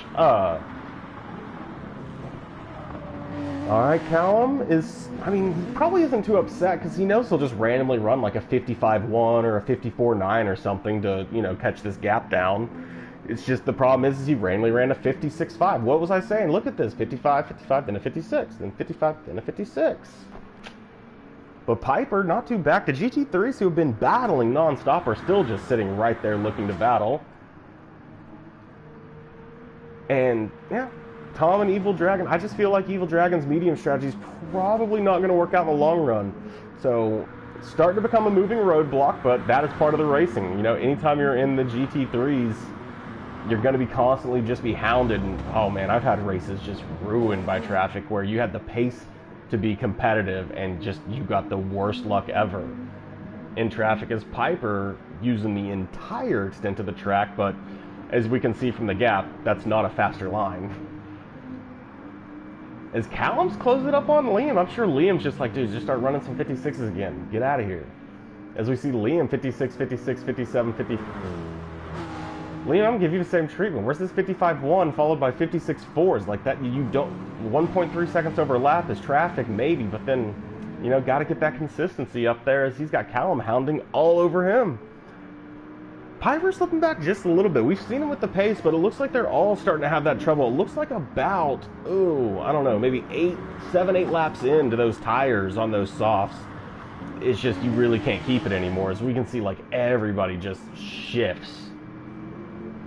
Alright, Callum is, I mean, he probably isn't too upset because he knows he'll just randomly run like a 55.1 or a 54.9 or something to, you know, catch this gap down. It's just the problem is he randomly ran a 56.5. What was I saying? Look at this. 55, 55, then a 56, then 55, then a 56. But Piper, not too bad. The GT3s who have been battling nonstop are still just sitting right there looking to battle. And, yeah. Tom and Evil Dragon, I just feel like Evil Dragon's medium strategy is probably not going to work out in the long run. So, starting to become a moving roadblock, but that is part of the racing. You know, anytime you're in the GT3s, you're going to be constantly just be hounded. And, oh man, I've had races just ruined by traffic where you had the pace to be competitive and just you got the worst luck ever in traffic as Piper using the entire extent of the track, but as we can see from the gap, that's not a faster line. As Callum's closing it up on Liam, I'm sure Liam's just like, dude, just start running some 56s again. Get out of here. As we see Liam 56, 56, 57, 50. Liam, I'm going to give you the same treatment. Where's this 55.1 followed by 56.4s? Like that, you don't, 1.3 seconds over lap is traffic, maybe, but then, you know, got to get that consistency up there as he's got Callum hounding all over him. Piper's slipping back just a little bit. We've seen him with the pace, but it looks like they're all starting to have that trouble. It looks like about, I don't know, maybe 7, 8 laps into those tires on those softs. It's just, you really can't keep it anymore. As we can see, like, everybody just shifts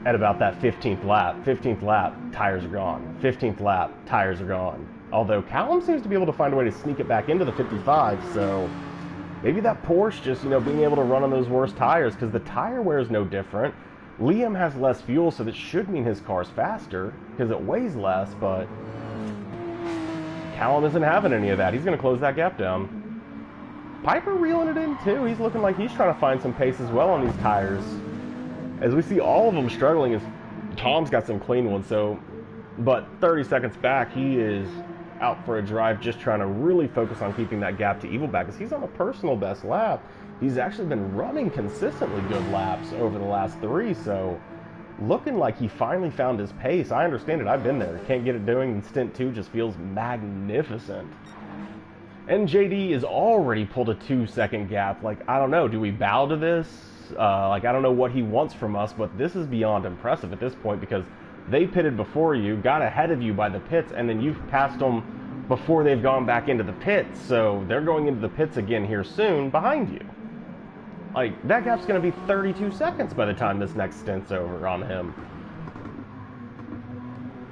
at about that 15th lap. 15th lap, tires are gone. 15th lap, tires are gone. Although Callum seems to be able to find a way to sneak it back into the 55, so maybe that Porsche just, you know, being able to run on those worst tires, because the tire wear is no different. Liam has less fuel, so that should mean his car's faster, because it weighs less, but Callum isn't having any of that. He's going to close that gap down. Piper reeling it in, too. He's looking like he's trying to find some pace as well on these tires. As we see all of them struggling, as Tom's got some clean ones, so, but 30 seconds back, he is out for a drive, just trying to really focus on keeping that gap to Evil back, because he's on a personal best lap. He's actually been running consistently good laps over the last 3, so looking like he finally found his pace. I understand it, I've been there. Can't get it doing in stint 2, just feels magnificent. And JD is already pulled a 2-second gap. Like, I don't know, do we bow to this? Like, I don't know what he wants from us, but this is beyond impressive at this point, because they pitted before you, got ahead of you by the pits, and then you've passed them before they've gone back into the pits. So they're going into the pits again here soon behind you. Like, that gap's going to be 32 seconds by the time this next stint's over on him.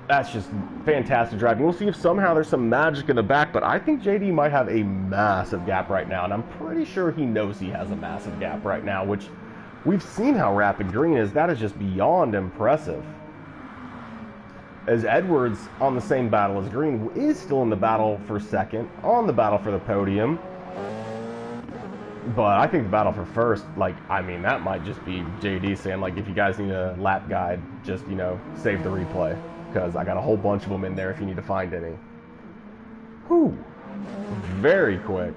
That's just fantastic driving. We'll see if somehow there's some magic in the back, but I think JD might have a massive gap right now, and I'm pretty sure he knows he has a massive gap right now, which we've seen how rapid Green is. That is just beyond impressive. As Edwards, on the same battle as Green, is still in the battle for second, on the battle for the podium. But I think the battle for first, like, I mean, that might just be JD saying, like, if you guys need a lap guide, just, you know, save the replay. Because I got a whole bunch of them in there if you need to find any. Whew. Very quick.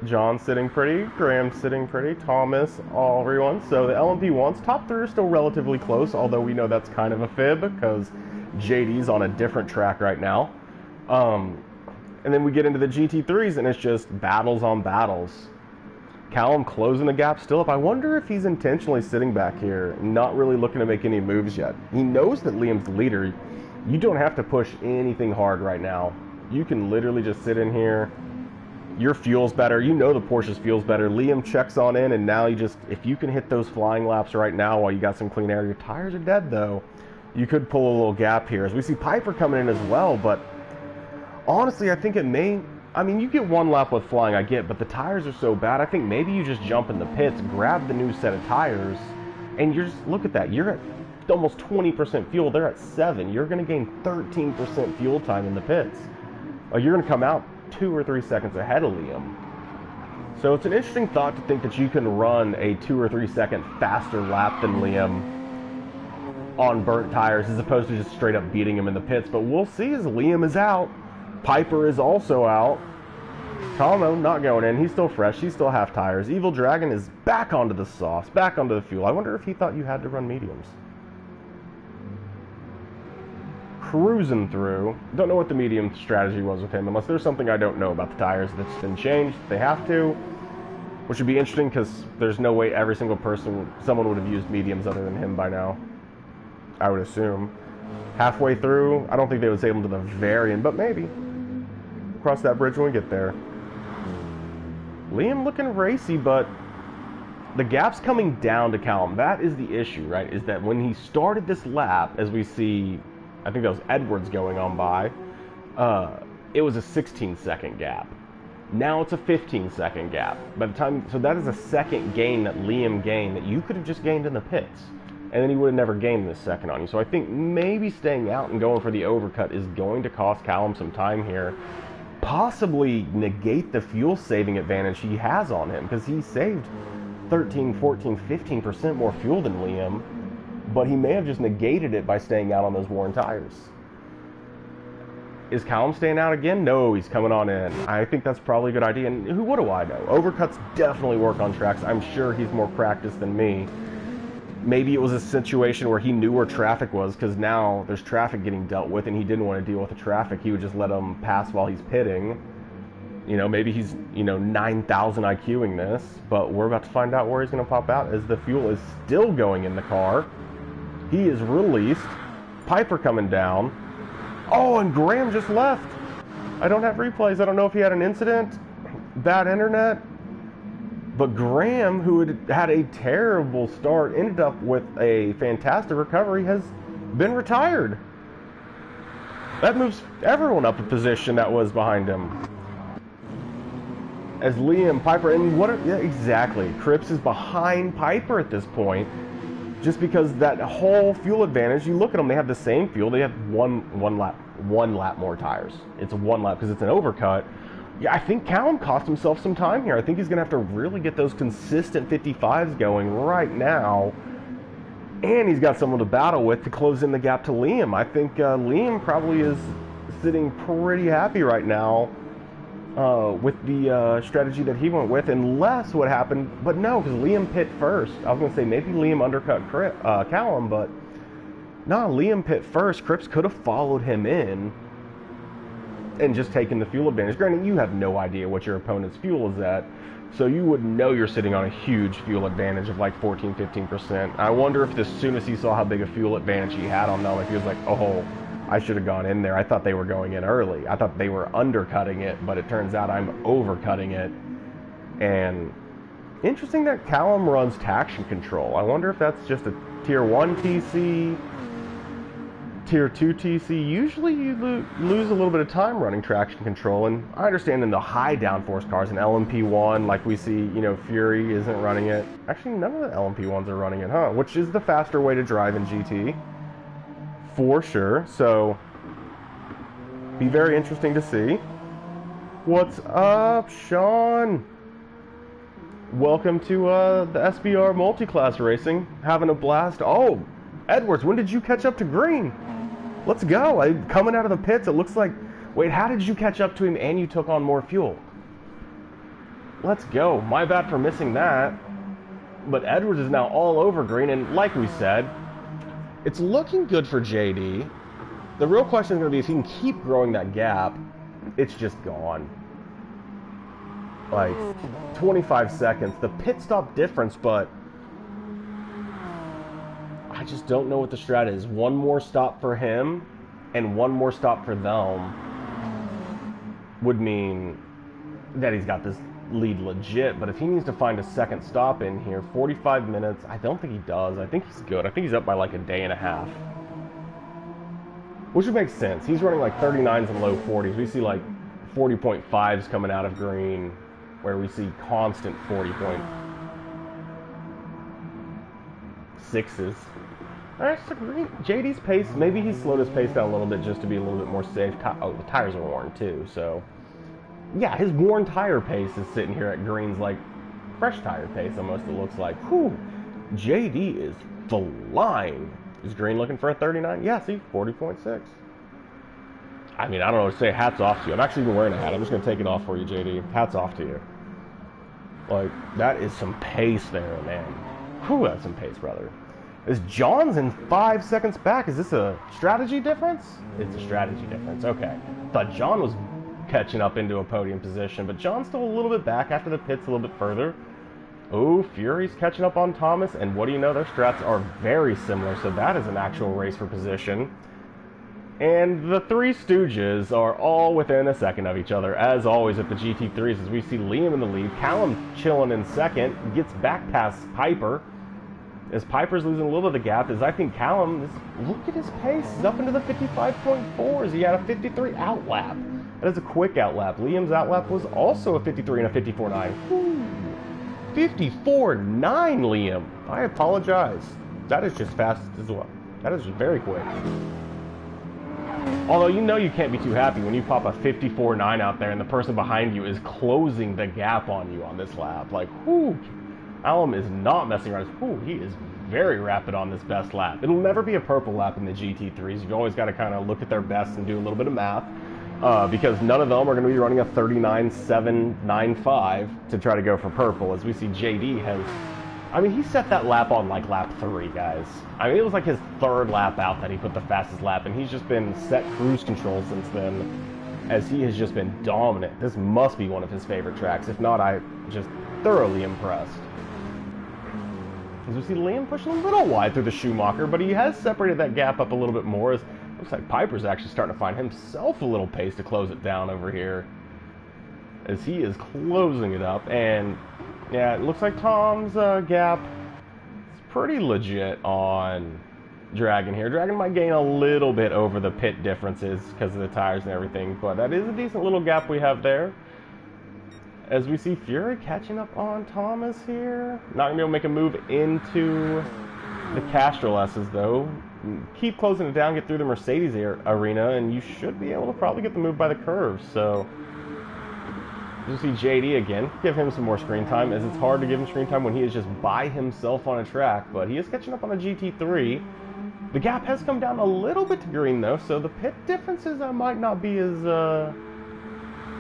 John sitting pretty, Graham sitting pretty, Thomas, everyone. So the LMP1s, top 3 are still relatively close, although we know that's kind of a fib because JD's on a different track right now. And then we get into the GT3s and it's just battles on battles. Callum closing the gap still up. I wonder if he's intentionally sitting back here, not really looking to make any moves yet. He knows that Liam's the leader. You don't have to push anything hard right now. You can literally just sit in here, Your fuel's better. You know the Porsche's fuel's better. Liam checks on in, and now you just, if you can hit those flying laps right now while you got some clean air, your tires are dead though. You could pull a little gap here. As we see Piper coming in as well, but honestly, I think it may, I mean, you get one lap with flying, I get, but the tires are so bad, I think maybe you just jump in the pits, grab the new set of tires, and you're just, look at that, you're at almost 20% fuel, they're at 7, you're going to gain 13% fuel time in the pits. You're going to come out 2 or 3 seconds ahead of Liam. So it's an interesting thought to think that you can run a 2 or 3 second faster lap than Liam on burnt tires as opposed to just straight up beating him in the pits. But we'll see as Liam is out. Piper is also out. Tomo not going in. He's still fresh. He's still half tires. Evil Dragon is back onto the sauce, back onto the fuel. I wonder if he thought you had to run mediums. Cruising through. Don't know what the medium strategy was with him, unless there's something I don't know about the tires that's been changed. They have to, which would be interesting because there's no way every single person, someone would have used mediums other than him by now, I would assume. Halfway through, I don't think they would save him to the very end, but maybe. Cross that bridge when we get there. Liam looking racy, but the gap's coming down to Callum. That is the issue, right? Is that when he started this lap, as we see, I think that was Edwards going on by, it was a 16-second gap. Now it's a 15-second gap. By the time, so that is a second gain that Liam gained that you could have just gained in the pits. And then he would have never gained this second on you. So I think maybe staying out and going for the overcut is going to cost Callum some time here. Possibly negate the fuel saving advantage he has on him, because he saved 13, 14, 15% more fuel than Liam. But he may have just negated it by staying out on those worn tires. Is Callum staying out again? No, he's coming on in. I think that's probably a good idea. And what do I know? Overcuts definitely work on tracks. I'm sure he's more practiced than me. Maybe it was a situation where he knew where traffic was, because now there's traffic getting dealt with and he didn't want to deal with the traffic. He would just let them pass while he's pitting. You know, maybe he's, 9,000 IQing this, but we're about to find out where he's going to pop out as the fuel is still going in the car. He is released. Piper coming down. Oh, and Graham just left. I don't have replays. I don't know if he had an incident, bad internet. But Graham, who had a terrible start, ended up with a fantastic recovery, has been retired. That moves everyone up a position that was behind him. As Liam, Piper, and yeah, exactly. Cripps is behind Piper at this point. Just because that whole fuel advantage, you look at them, they have the same fuel. They have one lap more tires. It's one lap because it's an overcut. Yeah, I think Callum cost himself some time here. I think he's going to have to really get those consistent 55s going right now. And he's got someone to battle with to close in the gap to Liam. I think Liam probably is sitting pretty happy right now with the strategy that he went with, unless what happened, but no, because Liam pit first. I was going to say maybe Liam undercut Callum, but no, Liam pit first. Cripps could have followed him in and just taken the fuel advantage. Granted, you have no idea what your opponent's fuel is at, so you would know you're sitting on a huge fuel advantage of like 14, 15%. I wonder if as soon as he saw how big a fuel advantage he had on them, if he was like, oh, I should have gone in there. I thought they were going in early. I thought they were undercutting it, but it turns out I'm overcutting it. And interesting that Callum runs traction control. I wonder if that's just a Tier 1 TC, Tier 2 TC. Usually you lose a little bit of time running traction control, and I understand in the high downforce cars, in LMP1, like we see, Fury isn't running it. Actually, none of the LMP1s are running it, huh? Which is the faster way to drive in GT. For sure, so be very interesting to see. What's up, Sean? Welcome to the SBR multi-class racing. Having a blast. Oh, Edwards, when did you catch up to Green? Let's go. Coming out of the pits, it looks like... Wait, how did you catch up to him and you took on more fuel? Let's go. My bad for missing that. But Edwards is now all over Green, and like we said, it's looking good for JD. The real question is going to be if he can keep growing that gap. It's just gone. Like, 25 seconds. The pit stop difference, but I just don't know what the strat is. One more stop for him and one more stop for them would mean that he's got this lead legit, but if he needs to find a second stop in here, 45 minutes, I don't think he does. I think he's good. I think he's up by like a day and a half. Which would make sense. He's running like 39s and low 40s. We see like 40.5s coming out of green, where we see constant 40.6s. Alright, so green. JD's pace, maybe he slowed his pace down a little bit just to be a little bit more safe. Oh, the tires are worn too, so... Yeah, his worn tire pace is sitting here at green's like fresh tire pace almost, it looks like. Whew, JD is flying. Is green looking for a 39? Yeah, see, 40.6. I mean, I don't know what to say. Hats off to you. I'm actually even wearing a hat. I'm just going to take it off for you, JD. Hats off to you. Like, that is some pace there, man. Whew, that's some pace, brother. Is John's in 5 seconds back? Is this a strategy difference? It's a strategy difference. Okay. Thought John was catching up into a podium position, but John's still a little bit back after the pits, a little bit further. Oh, Fury's catching up on Thomas, and what do you know? Their strats are very similar, so that is an actual race for position. And the Three Stooges are all within a second of each other, as always at the GT3s, as we see Liam in the lead. Callum chilling in second, gets back past Piper. As Piper's losing a little bit of the gap, as I think Callum, look at his pace, he's up into the 55.4s. He had a 53 out lap. That is a quick out lap. Liam's out lap was also a 53 and a 54.9. 54.9, Liam. I apologize. That is just fast as well. That is very quick. Although you know you can't be too happy when you pop a 54.9 out there and the person behind you is closing the gap on you on this lap. Like, whoo, Callum is not messing around. Whoo, he is very rapid on this best lap. It'll never be a purple lap in the GT3s. You've always got to kind of look at their best and do a little bit of math. Because none of them are going to be running a 39.795 to try to go for purple. As we see JD has, I mean, he set that lap on like lap 3, guys. I mean, it was like his 3rd lap out that he put the fastest lap, and he's just been set cruise control since then, as he has just been dominant. This must be one of his favorite tracks. If not, I'm just thoroughly impressed. As we see Liam pushing a little wide through the Schumacher, but he has separated that gap up a little bit more. As looks like Piper's actually starting to find himself a little pace to close it down over here, as he is closing it up. And yeah, it looks like Tom's gap is pretty legit on Dragon here. Dragon might gain a little bit over the pit differences because of the tires and everything, but that is a decent little gap we have there. As we see Fury catching up on Thomas here. Not going to be able to make a move into the Castrol S's though. Keep closing it down, get through the Mercedes arena, and you should be able to probably get the move by the curves. So you see JD again, give him some more screen time, as it's hard to give him screen time when he is just by himself on a track, but he is catching up on a GT3. The gap has come down a little bit to green though, so the pit differences might not be as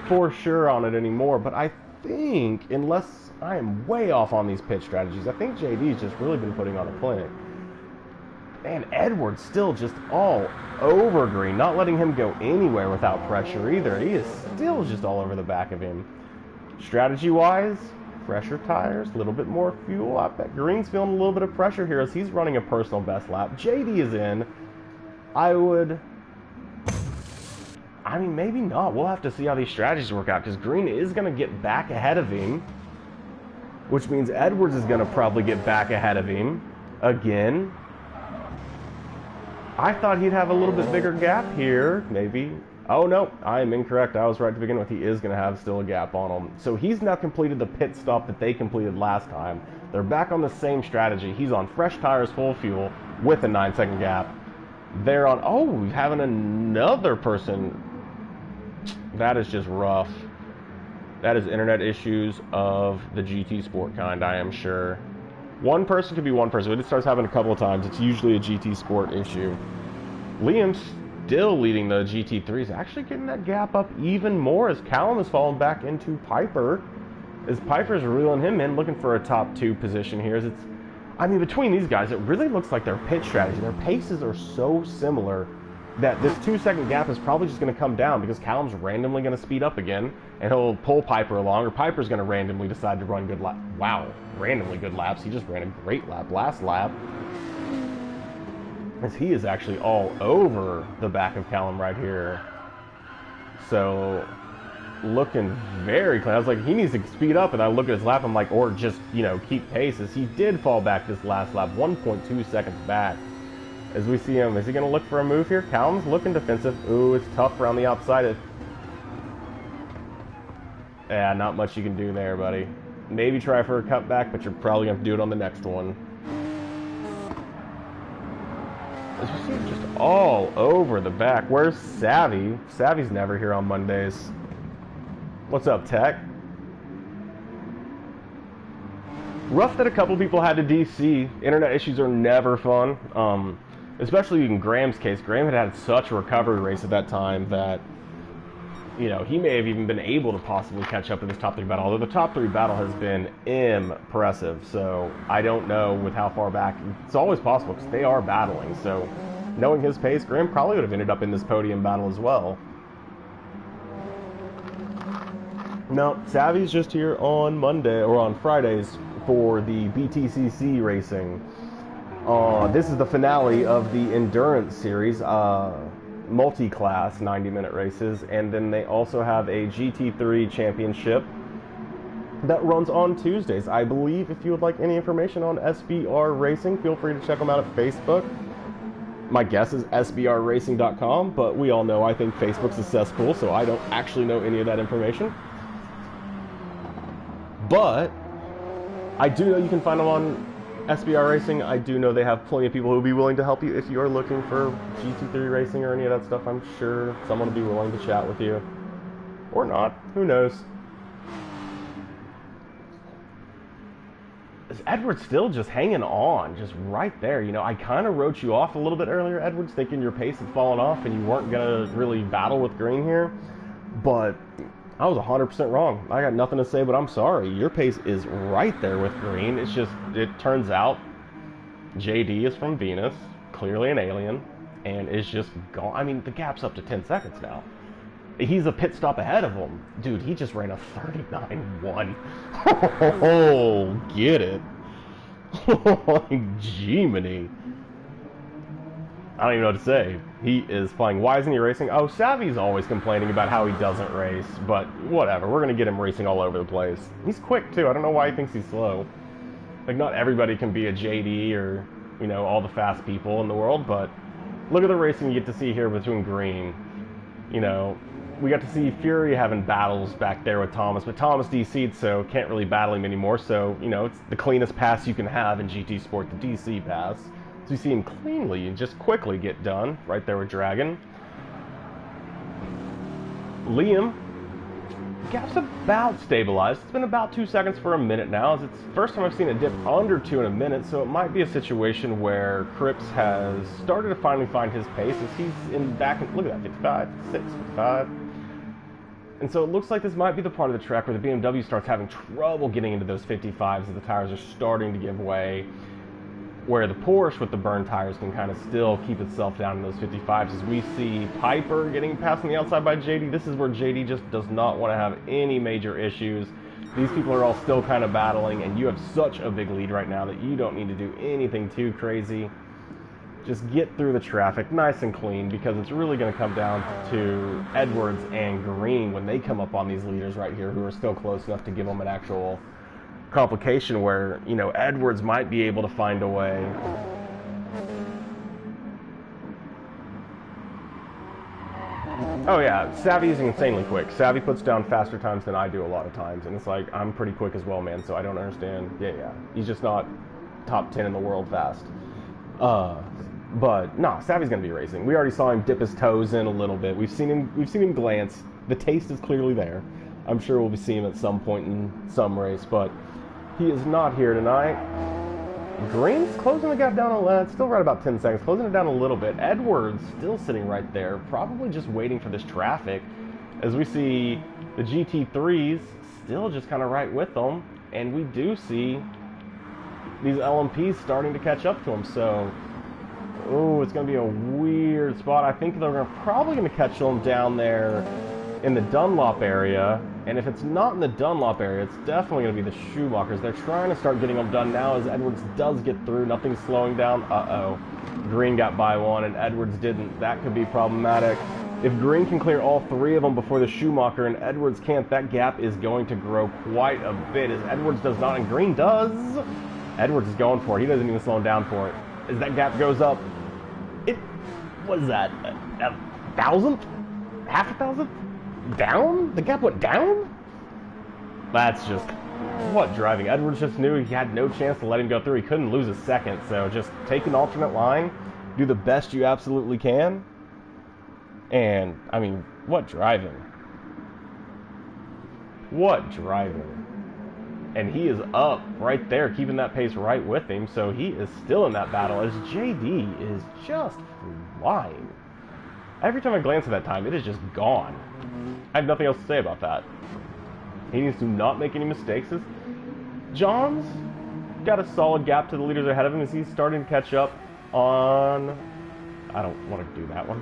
for sure on it anymore, but I think, unless I am way off on these pit strategies, I think JD's just really been putting on a clinic. Man, Edwards still just all over green, not letting him go anywhere without pressure either. He is still just all over the back of him. Strategy-wise, fresher tires, a little bit more fuel. I bet Green's feeling a little bit of pressure here as he's running a personal best lap. JD is in. I mean, maybe not. We'll have to see how these strategies work out, because Green is going to get back ahead of him, which means Edwards is going to probably get back ahead of him again. I thought he'd have a little bit bigger gap here, maybe. Oh, no, I am incorrect. I was right to begin with. He is going to have still a gap on him. So he's now completed the pit stop that they completed last time. They're back on the same strategy. He's on fresh tires, full fuel, with a 9-second gap. They're on, oh, having another person. That is just rough. That is internet issues of the GT Sport kind, I am sure. One person could be one person, but it starts happening a couple of times. It's usually a GT Sport issue. Liam's still leading the GT3s, actually getting that gap up even more as Callum has fallen back into Piper. As Piper's reeling him in, looking for a top 2 position here. As it's, I mean, between these guys, it really looks like their pit strategy, their paces are so similar that this 2-second gap is probably just going to come down, because Callum's randomly going to speed up again, and he'll pull Piper along, or Piper's going to randomly decide to run good laps. Wow, randomly good laps. He just ran a great lap last lap, as he is actually all over the back of Callum right here. So looking very clean. I was like, he needs to speed up, and I look at his lap, I'm like, or just, you know, keep pace, as he did fall back this last lap, 1.2 seconds back. As we see him, is he going to look for a move here? Callum's looking defensive. Ooh, it's tough around the outside. Yeah, not much you can do there, buddy. Maybe try for a cutback, but you're probably going to have to do it on the next one. As you see, just all over the back. Where's Savvy? Savvy's never here on Mondays. What's up, Tech? Rough that a couple people had to DC. Internet issues are never fun. Especially in Graham's case. Graham had such a recovery race at that time that, you know, he may have even been able to possibly catch up to this top 3 battle. Although the top 3 battle has been impressive. So I don't know with how far back. It's always possible because they are battling. So knowing his pace, Graham probably would have ended up in this podium battle as well. No, Savvy's just here on Monday or on Fridays for the BTCC racing. This is the finale of the endurance series, multi-class 90-minute races, and then they also have a GT3 championship that runs on Tuesdays. I believe if you would like any information on SBR racing, feel free to check them out at Facebook. My guess is sbrracing.com, but we all know I think Facebook's a cesspool, so I don't actually know any of that information. But I do know you can find them on SBR Racing. I do know they have plenty of people who will be willing to help you if you are looking for GT3 racing or any of that stuff. I'm sure someone will be willing to chat with you. Or not. Who knows? Is Edwards still just hanging on? Just right there. You know, I kind of wrote you off a little bit earlier, Edwards, thinking your pace had fallen off and you weren't going to really battle with Green here. But I was 100% wrong. I got nothing to say, but I'm sorry. Your pace is right there with Green. It's just, it turns out JD is from Venus, clearly an alien, and is just gone. I mean, the gap's up to 10 seconds now. He's a pit stop ahead of him. Dude, he just ran a 39.1. Oh, get it. Jiminy. I don't even know what to say. He is flying. Why isn't he racing? Oh, Savvy's always complaining about how he doesn't race, but whatever. We're going to get him racing all over the place. He's quick, too. I don't know why he thinks he's slow. Like, not everybody can be a JD or, you know, all the fast people in the world, but look at the racing you get to see here between Green. You know, we got to see Fury having battles back there with Thomas, but Thomas DC'd, so can't really battle him anymore, so, you know, it's the cleanest pass you can have in GT Sport, the DC pass. So you see him cleanly and just quickly get done right there with Dragon. Liam, gap's about stabilized. It's been about 2 seconds for a minute now. It's the first time I've seen it dip under 2 in a minute, so it might be a situation where Cripps has started to finally find his pace as he's in back. Look at that, 55, 56, 55. And so it looks like this might be the part of the track where the BMW starts having trouble getting into those 55s as the tires are starting to give way, where the Porsche with the burn tires can kind of still keep itself down in those 55s. As we see Piper getting passed on the outside by JD, this is where JD just does not want to have any major issues. These people are all still kind of battling, and you have such a big lead right now that you don't need to do anything too crazy. Just get through the traffic nice and clean, because it's really going to come down to Edwards and Green when they come up on these leaders right here who are still close enough to give them an actual complication where, you know, Edwards might be able to find a way. Oh yeah, Savvy is insanely quick. Savvy puts down faster times than I do a lot of times, and it's like, I'm pretty quick as well, man, so I don't understand. Yeah, he's just not top 10 in the world fast. But nah, Savvy's gonna be racing. We already saw him dip his toes in a little bit. We've seen him glance. The taste is clearly there. I'm sure we'll be seeing him at some point in some race, but he is not here tonight. Green's closing the gap down a little, still right about 10 seconds, closing it down a little bit. Edwards still sitting right there, probably just waiting for this traffic. As we see the GT3s still just kind of right with them, and we do see these LMPs starting to catch up to them. So, oh, it's going to be a weird spot. I think they're probably going to catch them down there in the Dunlop area, and if it's not in the Dunlop area, it's definitely going to be the Schumachers. They're trying to start getting them done now as Edwards does get through. Nothing's slowing down. Uh-oh. Green got by one, and Edwards didn't. That could be problematic. If Green can clear all three of them before the Schumacher and Edwards can't, that gap is going to grow quite a bit, as Edwards does not and Green does. Edwards is going for it. He doesn't even slow down for it. As that gap goes up, what is that, a thousandth? Half a thousandth? Down? The gap went down? That's just, what driving? Edwards just knew he had no chance to let him go through. He couldn't lose a second, so just take an alternate line, do the best you absolutely can, and, I mean, what driving? What driving? And he is up right there, keeping that pace right with him, so he is still in that battle, as JD is just flying. Every time I glance at that time, it is just gone. I have nothing else to say about that. He needs to not make any mistakes. John's got a solid gap to the leaders ahead of him as he's starting to catch up on... I don't want to do that one.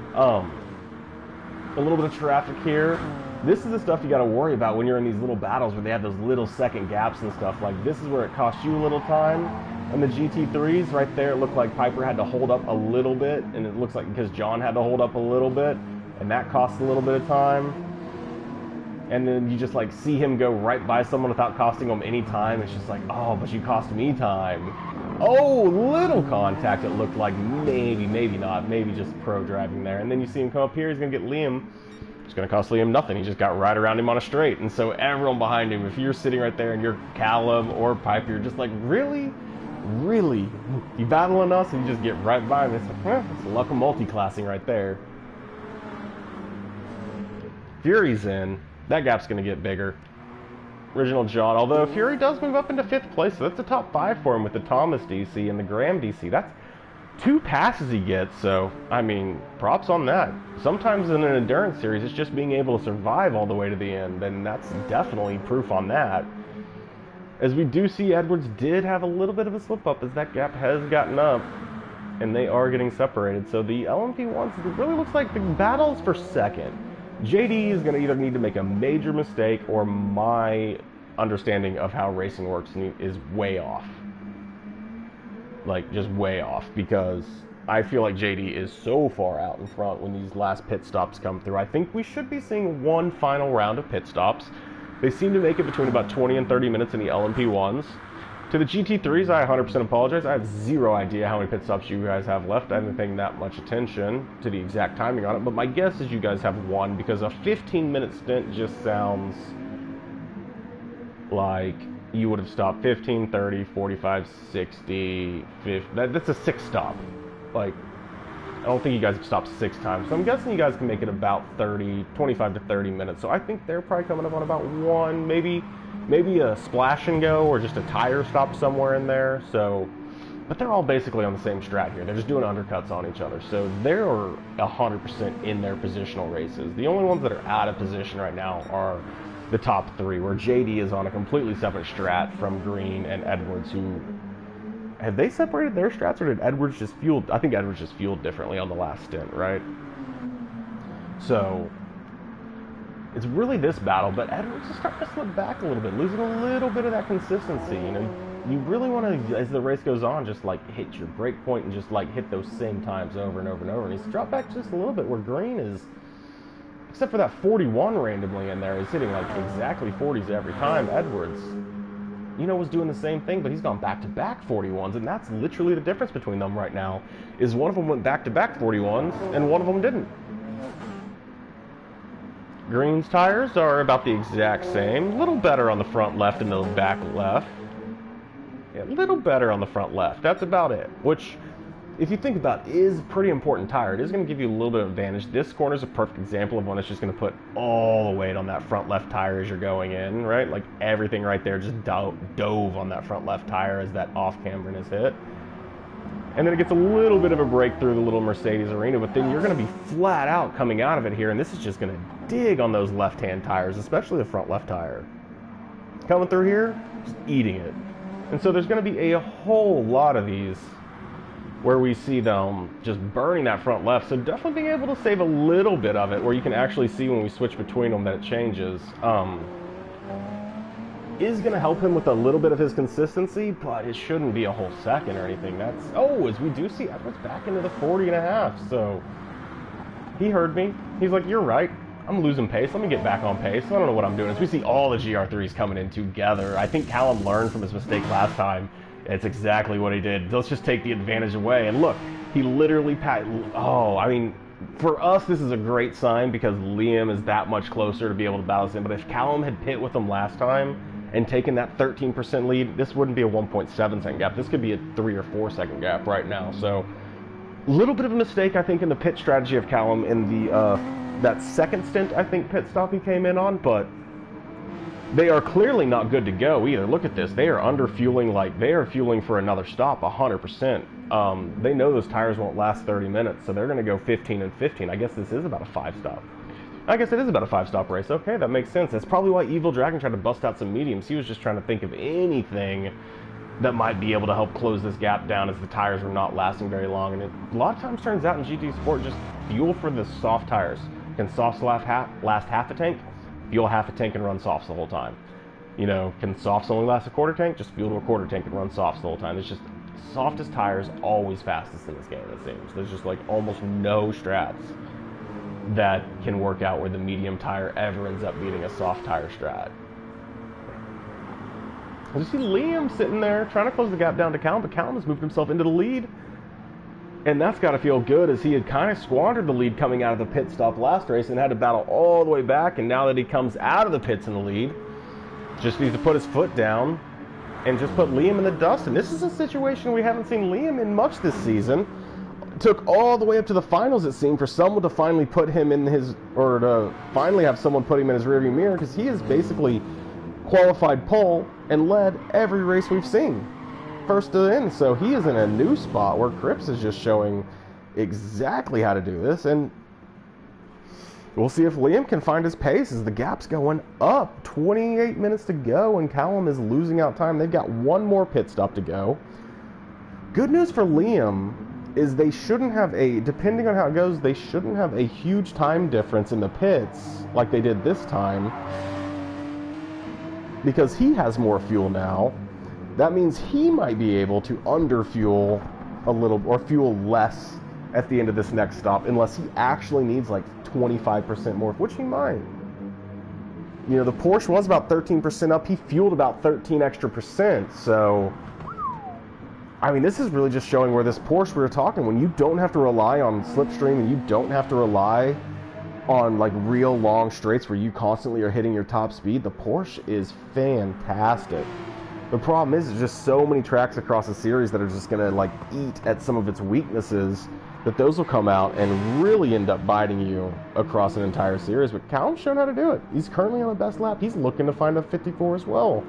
A little bit of traffic here. This is the stuff you got to worry about when you're in these little battles where they have those little second gaps and stuff. Like, this is where it costs you a little time. And the GT3s right there, it looked like Piper had to hold up a little bit, and it looks like because John had to hold up a little bit, and that costs a little bit of time. And then you just like see him go right by someone without costing them any time. It's just like, oh, but you cost me time. Oh, little contact, it looked like. Maybe not. Maybe just pro driving there. And then you see him come up here. He's going to get Liam. It's going to cost Liam nothing. He just got right around him on a straight. And so everyone behind him, if you're sitting right there and you're Callum or Piper, you're just like, really? Really? You battling us? And you just get right by him. It's like, it's luck of multi-classing right there. Fury's in. That gap's going to get bigger. Original John, although Fury does move up into 5th place, so that's a top 5 for him with the Thomas DC and the Graham DC. That's 2 passes he gets, so, I mean, props on that. Sometimes in an endurance series, it's just being able to survive all the way to the end, and that's definitely proof on that. As we do see, Edwards did have a little bit of a slip-up as that gap has gotten up, and they are getting separated. So the LMP1s, it really looks like the battle's for second. JD is going to either need to make a major mistake or my understanding of how racing works is way off. Like, just way off, because I feel like JD is so far out in front when these last pit stops come through. I think we should be seeing one final round of pit stops. They seem to make it between about 20 and 30 minutes in the LMP1s. To the GT3s, I 100% apologize. I have zero idea how many pit stops you guys have left. I haven't paid that much attention to the exact timing on it, but my guess is you guys have one, because a 15-minute stint just sounds like you would have stopped 15, 30, 45, 60, 50. That's a 6 stop. Like, I don't think you guys have stopped 6 times. So I'm guessing you guys can make it about 25 to 30 minutes. So I think they're probably coming up on about 1, maybe a splash and go, or just a tire stop somewhere in there. So, but they're all basically on the same strat here. They're just doing undercuts on each other. So they're 100% in their positional races. The only ones that are out of position right now are the top 3, where JD is on a completely separate strat from Green and Edwards, who... Have they separated their strats, or did Edwards just fuel? I think Edwards just fueled differently on the last stint, right? So, it's really this battle, but Edwards is starting to slip back a little bit, losing a little bit of that consistency. You know, you really want to, as the race goes on, just like hit your break point and just like hit those same times over and over and over. And he's dropped back just a little bit, where Green is, except for that 41 randomly in there, he's hitting like exactly 40s every time. Edwards, you know, was doing the same thing, but he's gone back-to-back 41s, and that's literally the difference between them right now, is one of them went back-to-back 41s, and one of them didn't. Green's tires are about the exact same. A little better on the front left and the back left. Yeah, a little better on the front left. That's about it, which, if you think about it, is a pretty important tire. It is going to give you a little bit of advantage. This corner is a perfect example of one that's just going to put all the weight on that front left tire as you're going in, right? Like, everything right there just dove on that front left tire as that off-camber is hit. And then it gets a little bit of a break through the little Mercedes arena, but then you're going to be flat out coming out of it here, and this is just going to dig on those left-hand tires, especially the front left tire. Coming through here, just eating it. And so there's going to be a whole lot of these where we see them just burning that front left. So definitely being able to save a little bit of it, where you can actually see when we switch between them that it changes, is going to help him with a little bit of his consistency, but it shouldn't be a whole second or anything. That's, oh, as we do see Edwards back into the 40.5, so He heard me. He's like, you're right. I'm losing pace. Let me get back on pace. I don't know what I'm doing. As we see all the GR3s coming in together. I think Callum learned from his mistake last time. It's exactly what he did. Let's just take the advantage away. And look, he literally oh, I mean, for us, this is a great sign because Liam is that much closer to be able to battle him. But if Callum had pit with him last time and taken that 13% lead, this wouldn't be a 1.7 second gap. This could be a 3 or 4 second gap right now. So, a little bit of a mistake, I think, in the pit strategy of Callum in the that second stint, I think, pit stop he came in on. But they are clearly not good to go either. Look at this. They are under fueling, like they are fueling for another stop 100%. They know those tires won't last 30 minutes, so they're going to go 15 and 15. I guess this is about a 5-stop. I guess it is about a 5-stop race. Okay, that makes sense. That's probably why Evil Dragon tried to bust out some mediums. He was just trying to think of anything that might be able to help close this gap down as the tires were not lasting very long. And it a lot of times turns out in GT Sport, just fuel for the soft tires. Can softs last half a tank? Fuel half a tank and run softs the whole time. You know, can softs only last a quarter tank? Just fuel to a quarter tank and run softs the whole time. It's just softest tires always fastest in this game, it seems. There's just like almost no strats that can work out where the medium tire ever ends up beating a soft tire strat. You see Liam sitting there trying to close the gap down to Callum, but Callum has moved himself into the lead. And that's got to feel good as he had kind of squandered the lead coming out of the pit stop last race and had to battle all the way back. And now that he comes out of the pits in the lead, just needs to put his foot down and just put Liam in the dust. And this is a situation we haven't seen Liam in much this season. It took all the way up to the finals, it seemed, for someone to finally put him in his, or to finally have someone put him in his rearview mirror, because he has basically qualified pole and led every race we've seen. First to end, so he is in a new spot where Cripps is just showing exactly how to do this, and we'll see if Liam can find his pace as the gap's going up. 28 minutes to go, and Callum is losing out time. They've got one more pit stop to go. Good news for Liam is they shouldn't have depending on how it goes, they shouldn't have a huge time difference in the pits like they did this time, because he has more fuel now. That means he might be able to underfuel a little, or fuel less at the end of this next stop, unless he actually needs like 25% more, which he might. You know, the Porsche was about 13% up. He fueled about 13 extra percent. So, I mean, this is really just showing where this Porsche we were talking, when you don't have to rely on slipstream and you don't have to rely on like real long straights where you constantly are hitting your top speed, the Porsche is fantastic. The problem is, there's just so many tracks across the series that are just going to like eat at some of its weaknesses, that those will come out and really end up biting you across an entire series. But Callum's shown how to do it. He's currently on the best lap. He's looking to find a 54 as well.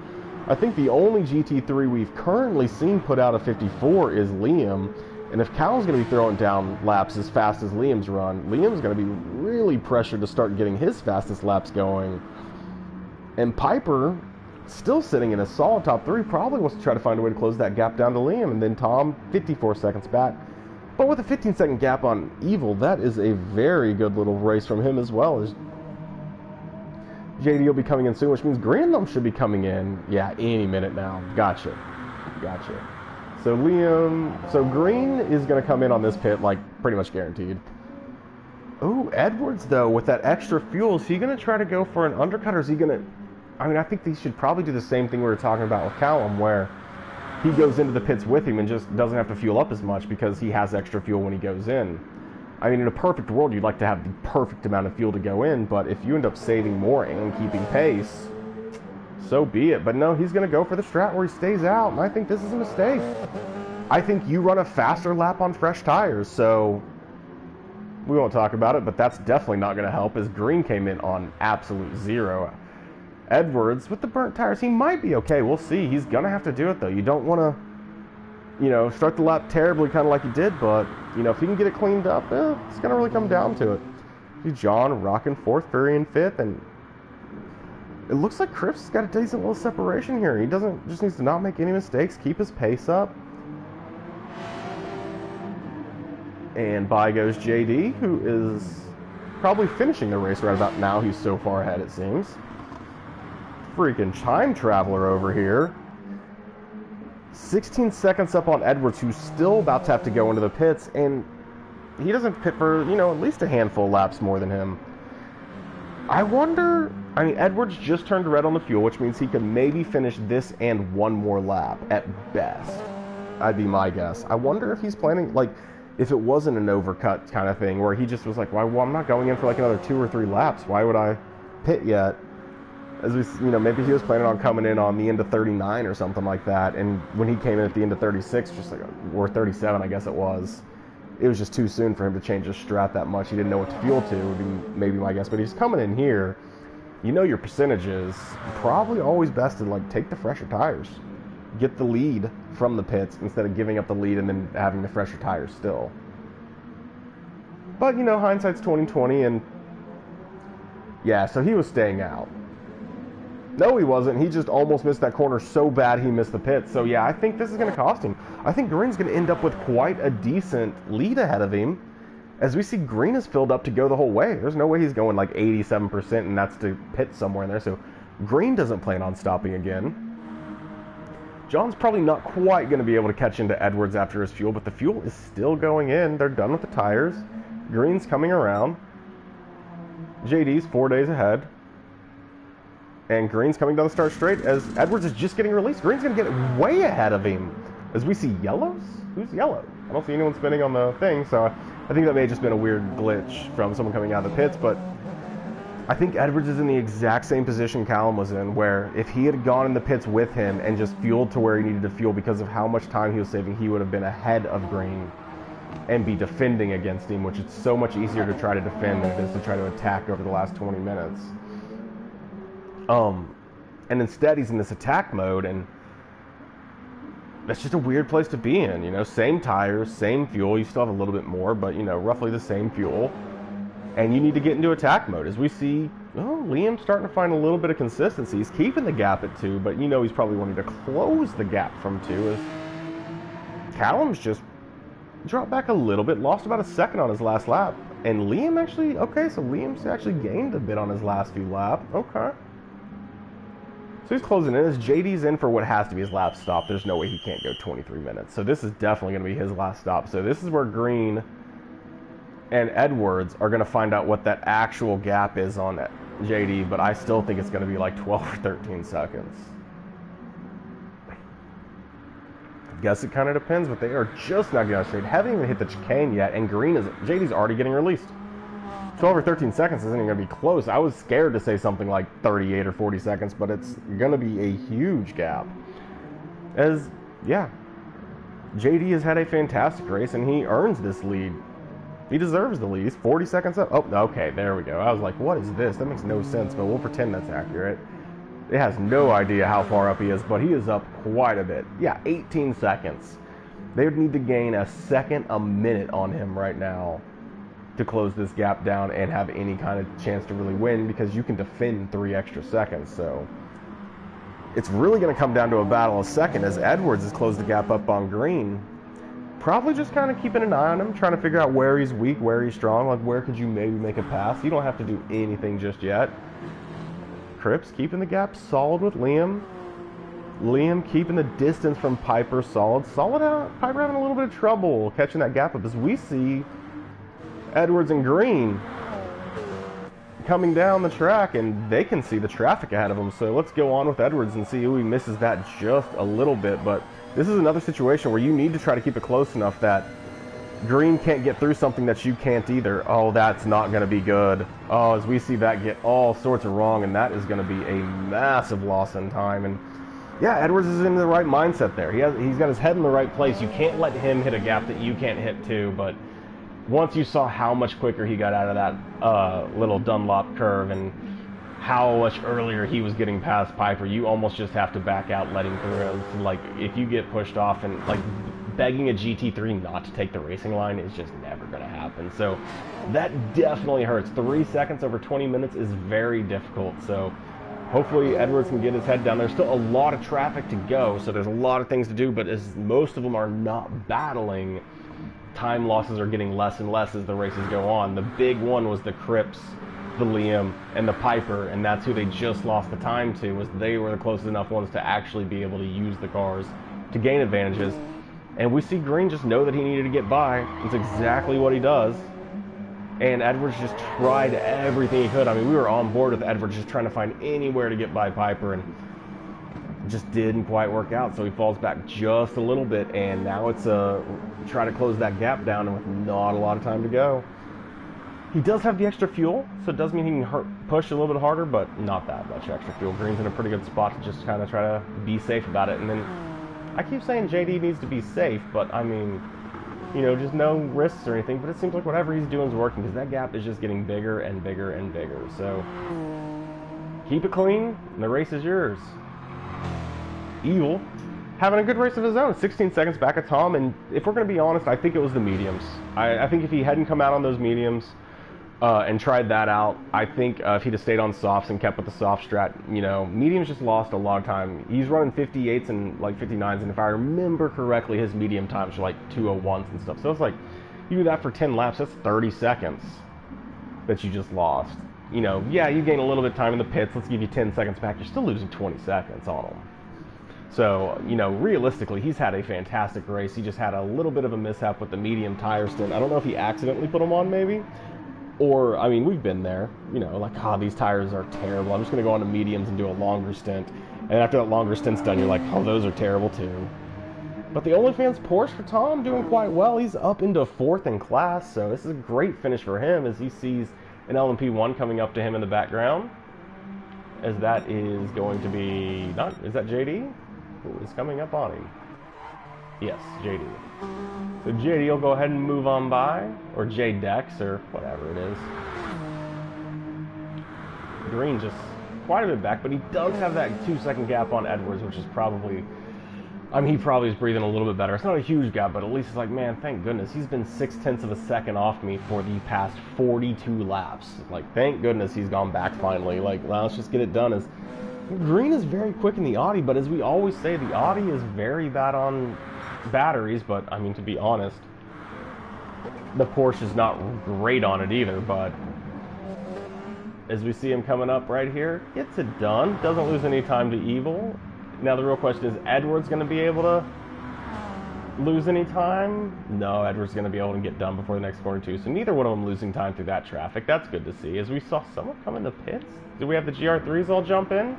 I think the only GT3 we've currently seen put out a 54 is Liam. And if Callum's going to be throwing down laps as fast as Liam's run, Liam's going to be really pressured to start getting his fastest laps going. And Piper, still sitting in a solid top 3, probably wants to try to find a way to close that gap down to Liam. And then Tom, 54 seconds back. But with a 15-second gap on Evil, that is a very good little race from him as well. As JD will be coming in soon, which means Grandom should be coming in, yeah, any minute now. Gotcha. So Green is going to come in on this pit, like, pretty much guaranteed. Oh, Edwards, though, with that extra fuel, is he going to try to go for an undercut, or is he going to... I mean, I think they should probably do the same thing we were talking about with Callum, where he goes into the pits with him and just doesn't have to fuel up as much because he has extra fuel when he goes in. I mean, in a perfect world, you'd like to have the perfect amount of fuel to go in, but if you end up saving more and keeping pace, so be it. But no, he's going to go for the strat where he stays out, and I think this is a mistake. I think you run a faster lap on fresh tires, so we won't talk about it, but that's definitely not going to help, as Green came in on absolute zero. Edwards, with the burnt tires, he might be okay. We'll see. He's going to have to do it, though. You don't want to, you know, start the lap terribly, kind of like he did, but, you know, if he can get it cleaned up, it's going to really come down to it. John rocking 4th, Fury in 5th, and it looks like Cripps has got a decent little separation here. He just needs to not make any mistakes, keep his pace up. And by goes JD, who is probably finishing the race right about now. He's so far ahead, it seems. Freaking time traveler over here. 16 seconds up on Edwards, who's still about to have to go into the pits. And he doesn't pit for, you know, at least a handful of laps more than him. I wonder, I mean, Edwards just turned red on the fuel, which means he could maybe finish this and one more lap at best. That'd be my guess. I wonder if he's planning, like, if it wasn't an overcut kind of thing where he just was like, well, I'm not going in for like another 2 or 3 laps. Why would I pit yet? As we, you know, maybe he was planning on coming in on the end of 39 or something like that. And when he came in at the end of 36, just like, or 37, I guess it was just too soon for him to change his strat that much. He didn't know what to fuel to, would be maybe my guess. But he's coming in here, you know your percentages, probably always best to like take the fresher tires. Get the lead from the pits instead of giving up the lead and then having the fresher tires still. But, you know, hindsight's 20/20, and yeah, so he was staying out. No, he wasn't. He just almost missed that corner so bad he missed the pit. So, yeah, I think this is going to cost him. I think Green's going to end up with quite a decent lead ahead of him. As we see, Green is filled up to go the whole way. There's no way he's going like 87%, and that's to pit somewhere in there. So, Green doesn't plan on stopping again. John's probably not quite going to be able to catch into Edwards after his fuel, but the fuel is still going in. They're done with the tires. Green's coming around. JD's 4 days ahead. And Green's coming down the start straight as Edwards is just getting released. Green's going to get way ahead of him. As we see yellows? Who's yellow? I don't see anyone spinning on the thing, so I think that may have just been a weird glitch from someone coming out of the pits, but I think Edwards is in the exact same position Callum was in, where if he had gone in the pits with him and just fueled to where he needed to fuel because of how much time he was saving, he would have been ahead of Green and be defending against him, which is so much easier to try to defend than it is to try to attack over the last 20 minutes. And instead he's in this attack mode, and that's just a weird place to be in, you know, same tires, same fuel, you still have a little bit more, but, you know, roughly the same fuel, and you need to get into attack mode. As we see, oh, Liam's starting to find a little bit of consistency. He's keeping the gap at 2, but you know he's probably wanting to close the gap from 2 as Callum's just dropped back a little bit, lost about a second on his last lap, and Liam actually, okay, so Liam's actually gained a bit on his last few laps, okay. So he's closing in as JD's in for what has to be his last stop. There's no way he can't go 23 minutes. So this is definitely going to be his last stop. So this is where Green and Edwards are going to find out what that actual gap is on JD, but I still think it's going to be like 12 or 13 seconds. I guess it kind of depends, but they are just not getting straight. Haven't even hit the chicane yet, and JD's already getting released. 12 or 13 seconds isn't even going to be close. I was scared to say something like 38 or 40 seconds, but it's going to be a huge gap. As, yeah, JD has had a fantastic race, and he earns this lead. He deserves the lead. He's 40 seconds up. Oh, okay, there we go. I was like, what is this? That makes no sense, but we'll pretend that's accurate. It has no idea how far up he is, but he is up quite a bit. Yeah, 18 seconds. They would need to gain a second a minute on him right now to close this gap down and have any kind of chance to really win, because you can defend 3 extra seconds. So it's really going to come down to a battle of second as Edwards has closed the gap up on Green. Probably just kind of keeping an eye on him, trying to figure out where he's weak, where he's strong, like where could you maybe make a pass. You don't have to do anything just yet. Cripps keeping the gap solid with Liam. Liam keeping the distance from Piper solid. Piper having a little bit of trouble catching that gap up as we see Edwards and Green coming down the track, and they can see the traffic ahead of them. So let's go on with Edwards and see who he misses that just a little bit. But this is another situation where you need to try to keep it close enough that Green can't get through something that you can't either. Oh, that's not going to be good. Oh, as we see that get all sorts of wrong, and that is going to be a massive loss in time. And yeah, Edwards is in the right mindset there. He's got his head in the right place. You can't let him hit a gap that you can't hit too, but once you saw how much quicker he got out of that little Dunlop curve and how much earlier he was getting past Piper, you almost just have to back out, let him through. Like, if you get pushed off, and like begging a GT3 not to take the racing line is just never going to happen. So that definitely hurts. 3 seconds over 20 minutes is very difficult. So hopefully Edwards can get his head down. There's still a lot of traffic to go, so there's a lot of things to do, but as most of them are not battling, time losses are getting less and less as the races go on. The big one was the Cripps, the Liam, and the Piper, and that's who they just lost the time to, was they were the closest enough ones to actually be able to use the cars to gain advantages. And we see Green just know that he needed to get by. It's exactly what he does. And Edwards just tried everything he could. I mean, we were on board with Edwards just trying to find anywhere to get by Piper, and it just didn't quite work out. So he falls back just a little bit, and now it's try to close that gap down, and with not a lot of time to go. He does have the extra fuel, so it does mean he can push a little bit harder, but not that much extra fuel. Green's in a pretty good spot to just kind of try to be safe about it. And then I keep saying JD needs to be safe, but I mean, you know, just no risks or anything. But it seems like whatever he's doing is working, because that gap is just getting bigger and bigger and bigger. So keep it clean, and the race is yours. Evil having a good race of his own, 16 seconds back at Tom. And if we're going to be honest, I think it was the mediums. I think if he hadn't come out on those mediums and tried that out, I think if he'd have stayed on softs and kept with the soft strat, you know, mediums just lost a lot of time. He's running 58s and like 59s, and if I remember correctly, his medium times were like 201s and stuff. So it's like, you do that for 10 laps, that's 30 seconds that you just lost. You know, yeah, you gain a little bit of time in the pits, let's give you 10 seconds back, you're still losing 20 seconds on him. So, you know, realistically, he's had a fantastic race. He just had a little bit of a mishap with the medium tire stint. I don't know if he accidentally put them on, maybe. Or, I mean, we've been there. You know, like, these tires are terrible. I'm just going to go on to mediums and do a longer stint. And after that longer stint's done, you're like, oh, those are terrible, too. But the OnlyFans Porsche for Tom doing quite well. He's up into 4th in class. So this is a great finish for him as he sees an LMP1 coming up to him in the background. As that is going to be, is that JD? Who is coming up on him? Yes, JD. So JD will go ahead and move on by, or JDex, or whatever it is. Green just quite a bit back, but he does have that 2-second gap on Edwards, which is probably, I mean, he probably is breathing a little bit better. It's not a huge gap, but at least it's like, man, thank goodness. He's been 0.6 of a second off me for the past 42 laps. Like, thank goodness he's gone back finally. Like, well, let's just get it done. Green is very quick in the Audi, but as we always say, the Audi is very bad on batteries. But I mean, to be honest, the Porsche is not great on it either. But as we see him coming up right here, gets it done, doesn't lose any time to Evil. Now the real question is, Edwards going to be able to lose any time? No, Edwards going to be able to get done before the next corner too. So neither one of them losing time through that traffic. That's good to see. As we saw someone come in the pits. Do we have the GR3s all jump in?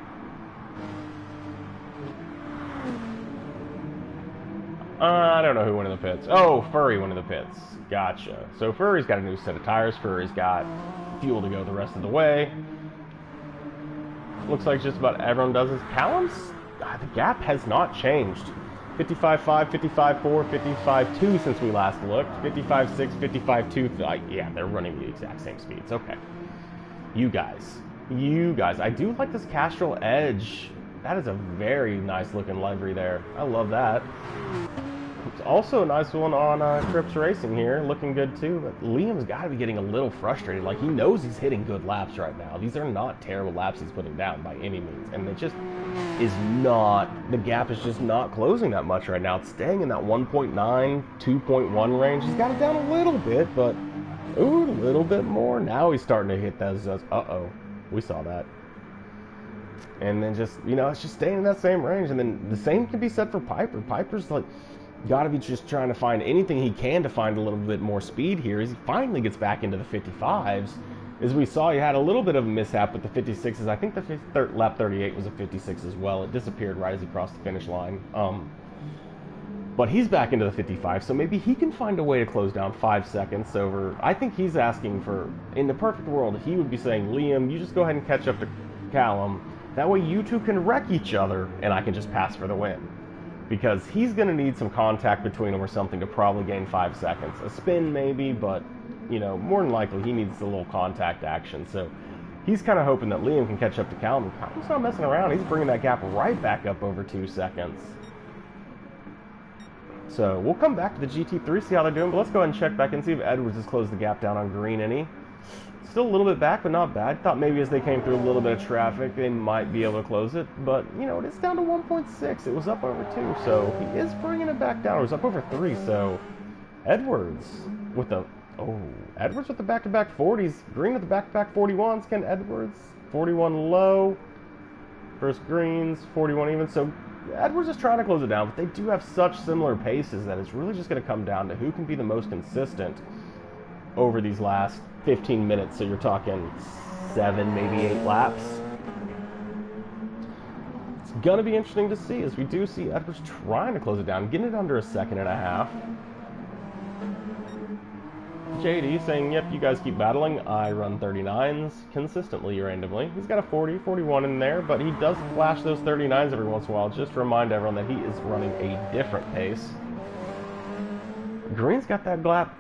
I don't know who went in the pits. Oh, Furry went in the pits. Gotcha. So Furry's got a new set of tires. Furry's got fuel to go the rest of the way. Looks like just about everyone does this. Callum's, the gap has not changed. 55.5, 55.4, 55.2 since we last looked. 55.6, 55.2. Yeah, they're running the exact same speeds. Okay. You guys. I do like this Castrol Edge. That is a very nice looking livery there. I love that. It's also a nice one on Trips Racing here, looking good too. But Liam's got to be getting a little frustrated. Like, he knows he's hitting good laps right now. These are not terrible laps he's putting down by any means, and it just is not. The gap is just not closing that much right now. It's staying in that 1.9, 2.1 range. He's got it down a little bit, but ooh, a little bit more. Now he's starting to hit those. Uh-oh, we saw that. And then just, you know, it's just staying in that same range. And then the same can be said for Piper. Piper's like, got to be just trying to find anything he can to find a little bit more speed here as he finally gets back into the 55s. As we saw, he had a little bit of a mishap with the 56s. I think the lap 38 was a 56 as well. It disappeared right as he crossed the finish line. But he's back into the 55, so maybe he can find a way to close down 5 seconds over. I think he's asking for, in the perfect world, he would be saying, Liam, you just go ahead and catch up to Callum. That way you two can wreck each other, and I can just pass for the win. Because he's going to need some contact between them or something to probably gain 5 seconds. A spin maybe, but, you know, more than likely he needs a little contact action. So he's kind of hoping that Liam can catch up to Callum. Callum's not messing around. He's bringing that gap right back up over 2 seconds. So we'll come back to the GT3, see how they're doing. But let's go ahead and check back and see if Edwards has closed the gap down on Green any. Still a little bit back, but not bad. Thought maybe as they came through a little bit of traffic, they might be able to close it. But, you know, it's down to 1.6. It was up over 2, so he is bringing it back down. It was up over 3, so Edwards with the, Edwards with the back-to-back 40s. Green with the back-to-back 41s. Ken Edwards, 41 low. First Greens, 41 even. So Edwards is trying to close it down, but they do have such similar paces that it's really just going to come down to who can be the most consistent over these last 15 minutes. So you're talking 7, maybe 8 laps. It's going to be interesting to see, as we do see Edwards trying to close it down, getting it under a 1.5 seconds. JD saying, yep, you guys keep battling. I run 39s consistently, randomly. He's got a 40, 41 in there, but he does flash those 39s every once in a while, just to remind everyone that he is running a different pace. Green's got that lap,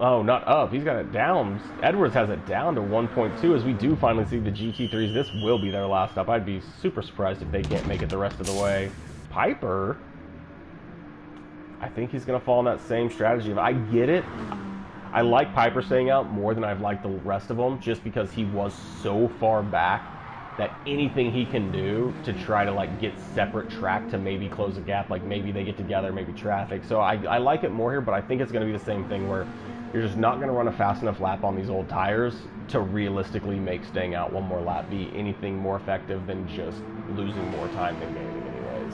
oh, not up, he's got it down. Edwards has it down to 1.2 as we do finally see the GT3s. This will be their last stop. I'd be super surprised if they can't make it the rest of the way. Piper, I think he's going to fall in that same strategy. If I get it, I like Piper staying out more than I've liked the rest of them, just because he was so far back that anything he can do to try to like get separate track to maybe close a gap, like maybe they get together, maybe traffic. So I like it more here, but I think it's going to be the same thing where you're just not going to run a fast enough lap on these old tires to realistically make staying out one more lap be anything more effective than just losing more time than gaining anyways.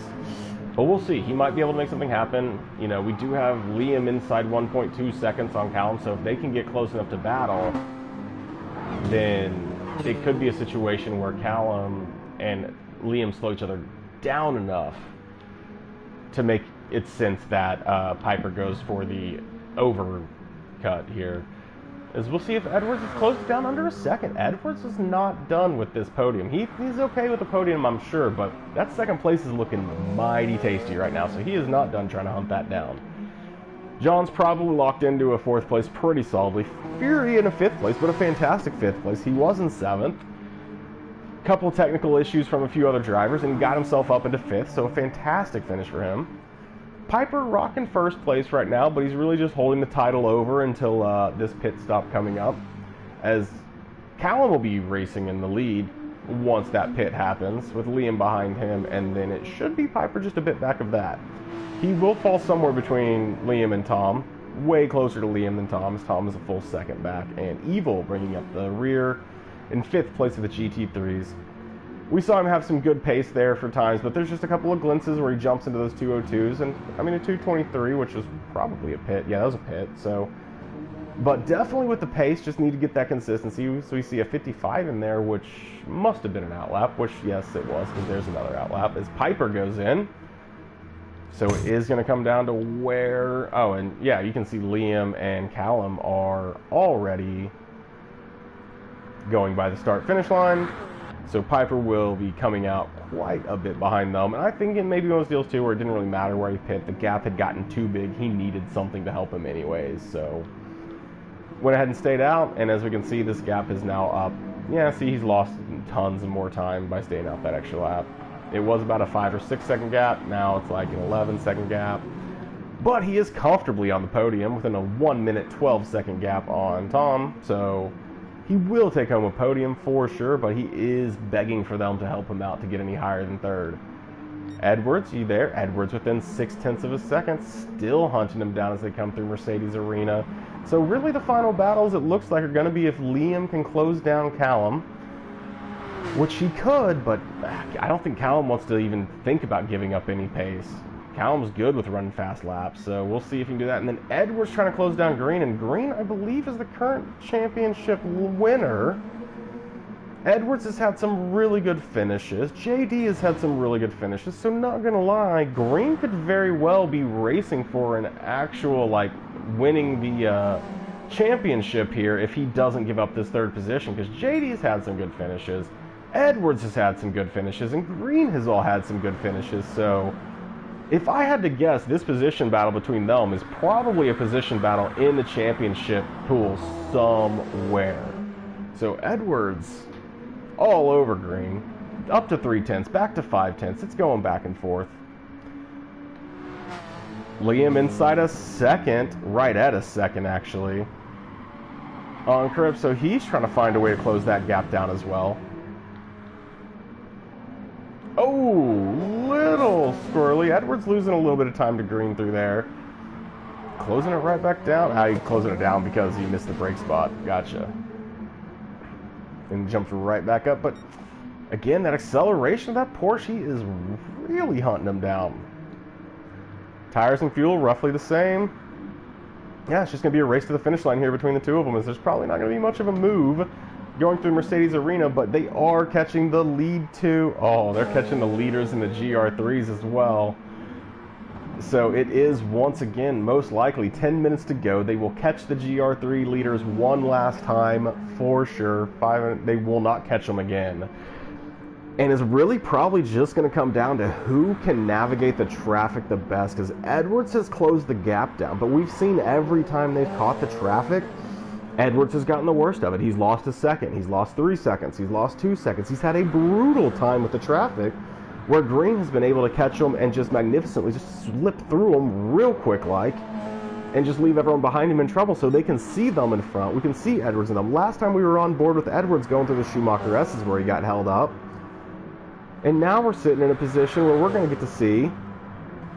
But we'll see. He might be able to make something happen. You know, we do have Liam inside 1.2 seconds on Callum, so if they can get close enough to battle, then it could be a situation where Callum and Liam slow each other down enough to make it sense that Piper goes for the overcut here. As we'll see if Edwards is closed down under a second. Edwards is not done with this podium. He's okay with the podium, I'm sure, but that second place is looking mighty tasty right now, so he is not done trying to hunt that down. John's probably locked into a 4th place pretty solidly. Fury in a 5th place, but a fantastic 5th place. He was in 7th. Couple technical issues from a few other drivers, and he got himself up into 5th, so a fantastic finish for him. Piper rocking 1st place right now, but he's really just holding the title over until this pit stop coming up, as Callum will be racing in the lead once that pit happens, with Liam behind him, and then it should be Piper just a bit back of that. He will fall somewhere between Liam and Tom, way closer to Liam than Tom, as Tom is a full second back, and Evil bringing up the rear in 5th place of the GT3s. We saw him have some good pace there for times, but there's just a couple of glimpses where he jumps into those 202s, and I mean a 223, which was probably a pit. Yeah, that was a pit. So, but definitely with the pace, just need to get that consistency. So we see a 55 in there, which must have been an outlap, which yes, it was, because there's another outlap as Piper goes in. So it is going to come down to where, oh, and yeah, you can see Liam and Callum are already going by the start-finish line. So Piper will be coming out quite a bit behind them. And I think it may be one of those deals too where it didn't really matter where he pit. The gap had gotten too big. He needed something to help him anyways. So went ahead and stayed out. And as we can see, this gap is now up. Yeah, see, he's lost tons of more time by staying out that extra lap. It was about a 5 or 6 second gap. Now it's like an 11-second gap. But he is comfortably on the podium within a 1 minute 12-second gap on Tom. So he will take home a podium for sure, but he is begging for them to help him out to get any higher than 3rd. Edwards, you there? Edwards within 0.6 of a second, still hunting him down as they come through Mercedes Arena. So really the final battles, it looks like, are going to be if Liam can close down Callum, which he could, but I don't think Callum wants to even think about giving up any pace. Callum's good with running fast laps, so we'll see if he can do that. And then Edwards trying to close down Green, and Green, I believe, is the current championship winner. Edwards has had some really good finishes. JD has had some really good finishes, so not going to lie, Green could very well be racing for an actual, like, winning the championship here if he doesn't give up this 3rd position, because JD's had some good finishes, Edwards has had some good finishes, and Green has all had some good finishes, so if I had to guess, this position battle between them is probably a position battle in the championship pool somewhere. So Edwards all over Green, up to 3/10, back to 5/10. It's going back and forth. Liam inside a 2nd, right at a 2nd actually, on Crib. So he's trying to find a way to close that gap down as well. Oh, little squirrely. Edwards losing a little bit of time to Green through there. Closing it right back down. He's closing it down because he missed the brake spot. Gotcha. And jumped right back up. But Again, that acceleration of that Porsche, he is really hunting him down. Tires and fuel, roughly the same. Yeah, it's just going to be a race to the finish line here between the two of them, as there's probably not going to be much of a move going through Mercedes Arena, but they are catching the lead too. Oh, they're catching the leaders in the GR3s as well. So it is, once again, most likely 10 minutes to go. They will catch the GR3 leaders one last time for sure. They will not catch them again. And it's really probably just going to come down to who can navigate the traffic the best, because Edwards has closed the gap down, but we've seen every time they've caught the traffic, Edwards has gotten the worst of it. He's lost a second, he's lost 3 seconds, he's lost 2 seconds. He's had a brutal time with the traffic, where Green has been able to catch them and just magnificently just slip through them real quick like, and just leave everyone behind him in trouble so they can see them in front. We can see Edwards in them. Last time we were on board with Edwards going through the Schumacher S's where he got held up. And now we're sitting in a position where we're going to get to see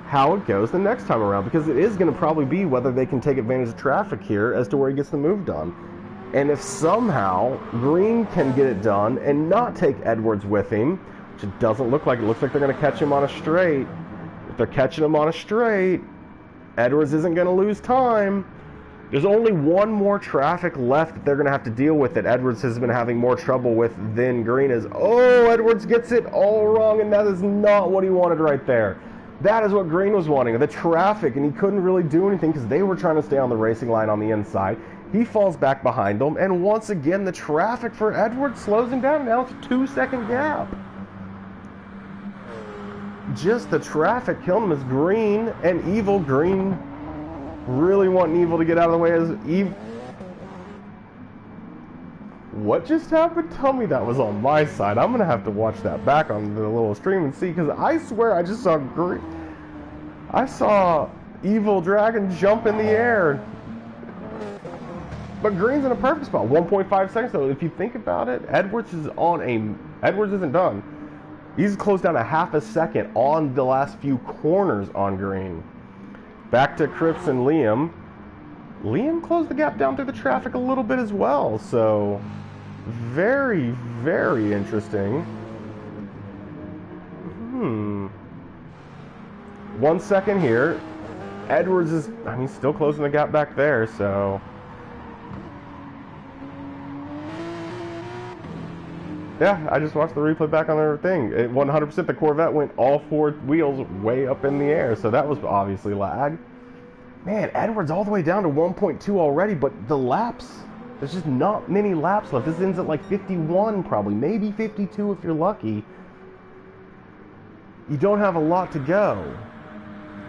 how it goes the next time around, because it is going to probably be whether they can take advantage of traffic here as to where he gets the move done. And if somehow Green can get it done and not take Edwards with him, which it doesn't look like. It looks like they're going to catch him on a straight. If they're catching him on a straight, Edwards isn't going to lose time. There's only one more traffic left that they're going to have to deal with that Edwards has been having more trouble with than Green is. Oh, Edwards gets it all wrong, and that is not what he wanted right there. That is what Green was wanting, the traffic, and he couldn't really do anything because they were trying to stay on the racing line on the inside. He falls back behind them, and once again, the traffic for Edwards slows him down. Now it's a 2-second gap. Just the traffic killing him as Green and Evil. Green really wanting Evil to get out of the way as Evil. What just happened? Tell me that was on my side. I'm going to have to watch that back on the little stream and see, because I swear I just saw Green. I saw Evil Dragon jump in the air. But Green's in a perfect spot. 1.5 seconds though. If you think about it, Edwards isn't done. He's closed down a half a second on the last few corners on Green. Back to Cripps and Liam. Liam closed the gap down through the traffic a little bit as well. So, very, very interesting. 1 second here. Edwards is, still closing the gap back there, so. Yeah, I just watched the replay back on their thing. 100% the Corvette went all 4 wheels way up in the air, so that was obviously lag. Man, Edwards all the way down to 1.2 already, but the laps, there's just not many laps left. This ends at like 51 probably, maybe 52 if you're lucky. You don't have a lot to go.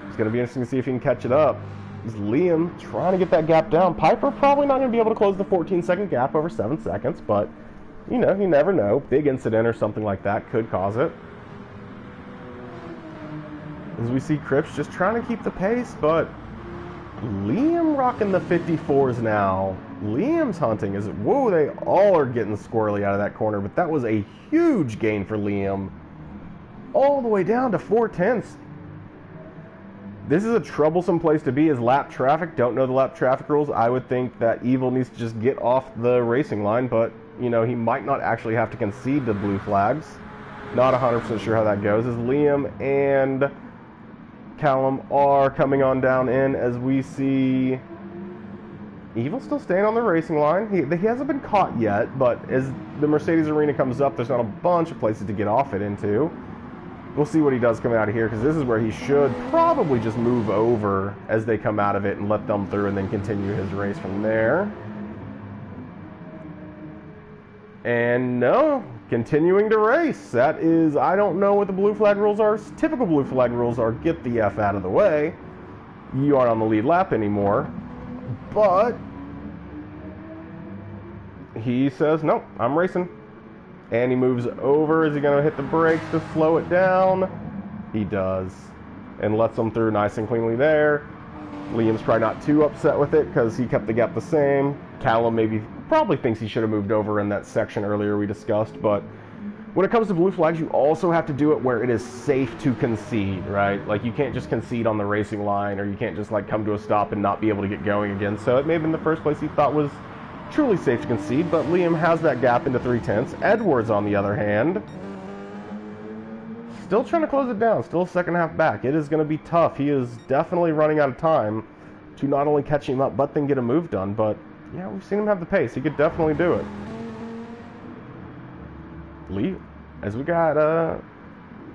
It's going to be interesting to see if he can catch it up. Is Liam trying to get that gap down. Piper probably not going to be able to close the 14-second gap over 7 seconds, but you know, you never know. Big incident or something like that could cause it. As we see Cripps just trying to keep the pace, but Liam rocking the 54s now. Liam's hunting. Whoa, they all are getting squirrely out of that corner, but that was a huge gain for Liam. All the way down to 4/10. This is a troublesome place to be as lap traffic. Don't know the lap traffic rules. I would think that Evil needs to just get off the racing line, but you know, he might not actually have to concede the blue flags. Not 100% sure how that goes. As Liam and Callum are coming on down in, as we see Evil still staying on the racing line. He hasn't been caught yet, but as the Mercedes Arena comes up, there's not a bunch of places to get off it into. We'll see what he does coming out of here, because this is where he should probably just move over as they come out of it and let them through and then continue his race from there. And no, continuing to race. That is, I don't know what the blue flag rules are. Typical blue flag rules are get the F out of the way. You aren't on the lead lap anymore. But he says, nope, I'm racing. And he moves over. Is he going to hit the brakes to slow it down? He does. And lets them through nice and cleanly there. Liam's probably not too upset with it because he kept the gap the same. Callum probably thinks he should have moved over in that section earlier we discussed, but when it comes to blue flags, you also have to do it where it is safe to concede, right? Like, you can't just concede on the racing line, or you can't just like come to a stop and not be able to get going again. So it may have been the first place he thought was truly safe to concede, but Liam has that gap into 3/10. Edwards, on the other hand, still trying to close it down. Still second half back. It is going to be tough. He is definitely running out of time to not only catch him up, but then get a move done. But, yeah, we've seen him have the pace. He could definitely do it. Lee, as we got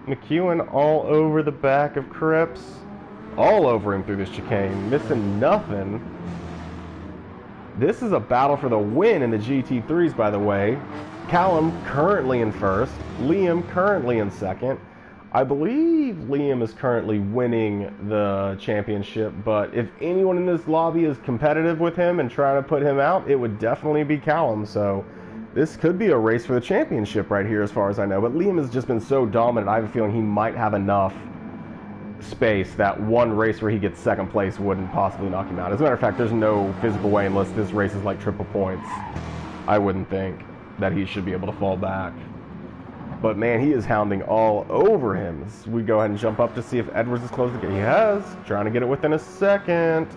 McEwen all over the back of Cripps. All over him through this chicane. Missing nothing. This is a battle for the win in the GT3s, by the way. Callum currently in first. Liam currently in second. I believe Liam is currently winning the championship, but if anyone in this lobby is competitive with him and trying to put him out, it would definitely be Callum. So this could be a race for the championship right here as far as I know. But Liam has just been so dominant, I have a feeling he might have enough space that one race where he gets second place wouldn't possibly knock him out. As a matter of fact, there's no physical way, unless this race is like triple points, I wouldn't think that he should be able to fall back. But man, he is hounding all over him. So we go ahead and jump up to see if Edwards is close to get. He has, trying to get it within a second.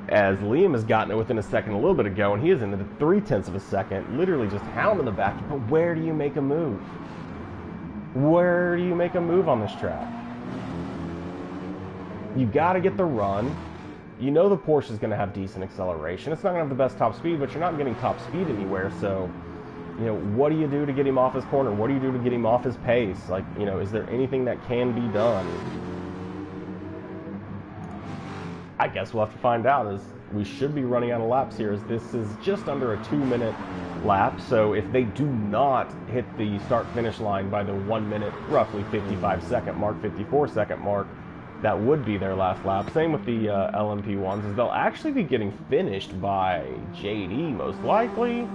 As Liam has gotten it within a second a little bit ago, and he is into the 0.3 of a second, literally just hounding the back. But where do you make a move? Where do you make a move on this track? You got to get the run. You know the Porsche is going to have decent acceleration. It's not going to have the best top speed, but you're not getting top speed anywhere. So, you know, what do you do to get him off his corner? What do you do to get him off his pace? Like, you know, is there anything that can be done? I guess we'll have to find out, as we should be running out of laps here, as this is just under a 2-minute lap. So if they do not hit the start-finish line by the 1 minute, roughly 55-second mark, 54-second mark, that would be their last lap. Same with the LMP ones, is they'll actually be getting finished by JD, most likely,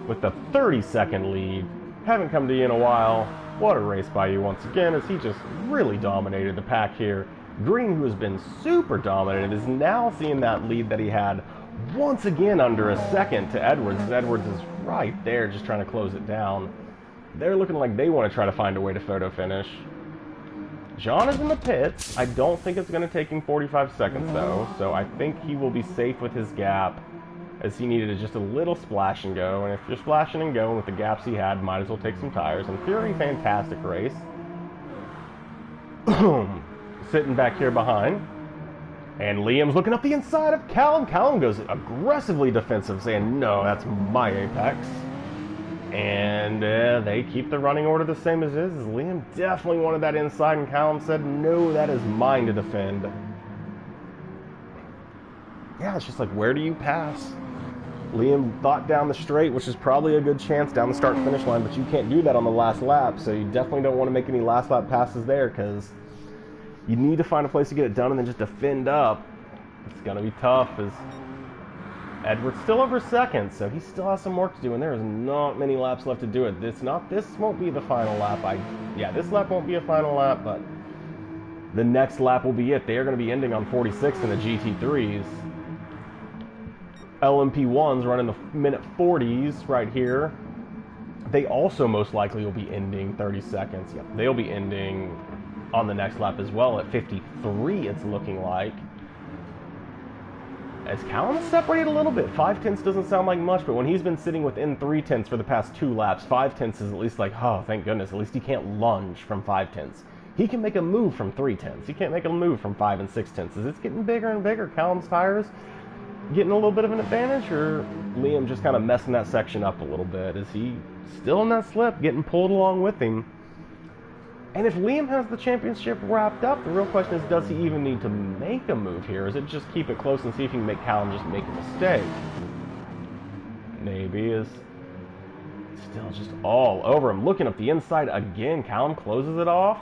with the 30-second lead. Haven't come to you in a while. What a race by you once again, as he just really dominated the pack here. Green, who has been super dominant, is now seeing that lead that he had once again under a second to Edwards. Edwards is right there just trying to close it down. They're looking like they want to try to find a way to photo finish. John is in the pits. I don't think it's going to take him 45 seconds, though, so I think he will be safe with his gap, as he needed just a little splash and go. And if you're splashing and going with the gaps he had, might as well take some tires. And Fury, fantastic race. Sitting back here behind. And Liam's looking up the inside of Callum. Callum goes aggressively defensive, saying, no, that's my apex. And they keep the running order the same as is. Liam definitely wanted that inside, and Callum said, no, that is mine to defend. Yeah, it's just like, where do you pass? Liam thought down the straight, which is probably a good chance down the start-finish line, but you can't do that on the last lap, so you definitely don't want to make any last lap passes there, because you need to find a place to get it done and then just defend up. It's going to be tough, as Edwards still over second, so he still has some work to do, and there is not many laps left to do it. This won't be the final lap. This lap won't be a final lap, but the next lap will be it. They are going to be ending on 46 in the GT3s. LMP1s running the minute 40s right here. They also most likely will be ending 30 seconds. Yep, they'll be ending on the next lap as well at 53, it's looking like. As Callum separated a little bit, 5/10 doesn't sound like much, but when he's been sitting within 3/10 for the past 2 laps, 5/10 is at least like, oh, thank goodness, at least he can't lunge from 5/10. He can make a move from 3/10. He can't make a move from 5 and 6/10. As it's getting bigger and bigger, Callum's tires getting a little bit of an advantage, or Liam just kind of messing that section up a little bit? Is he still in that slip, getting pulled along with him? And if Liam has the championship wrapped up, the real question is, does he even need to make a move here? Or is it just keep it close and see if he can make Callum just make a mistake? Maybe. Is still just all over him. Looking up the inside again. Callum closes it off.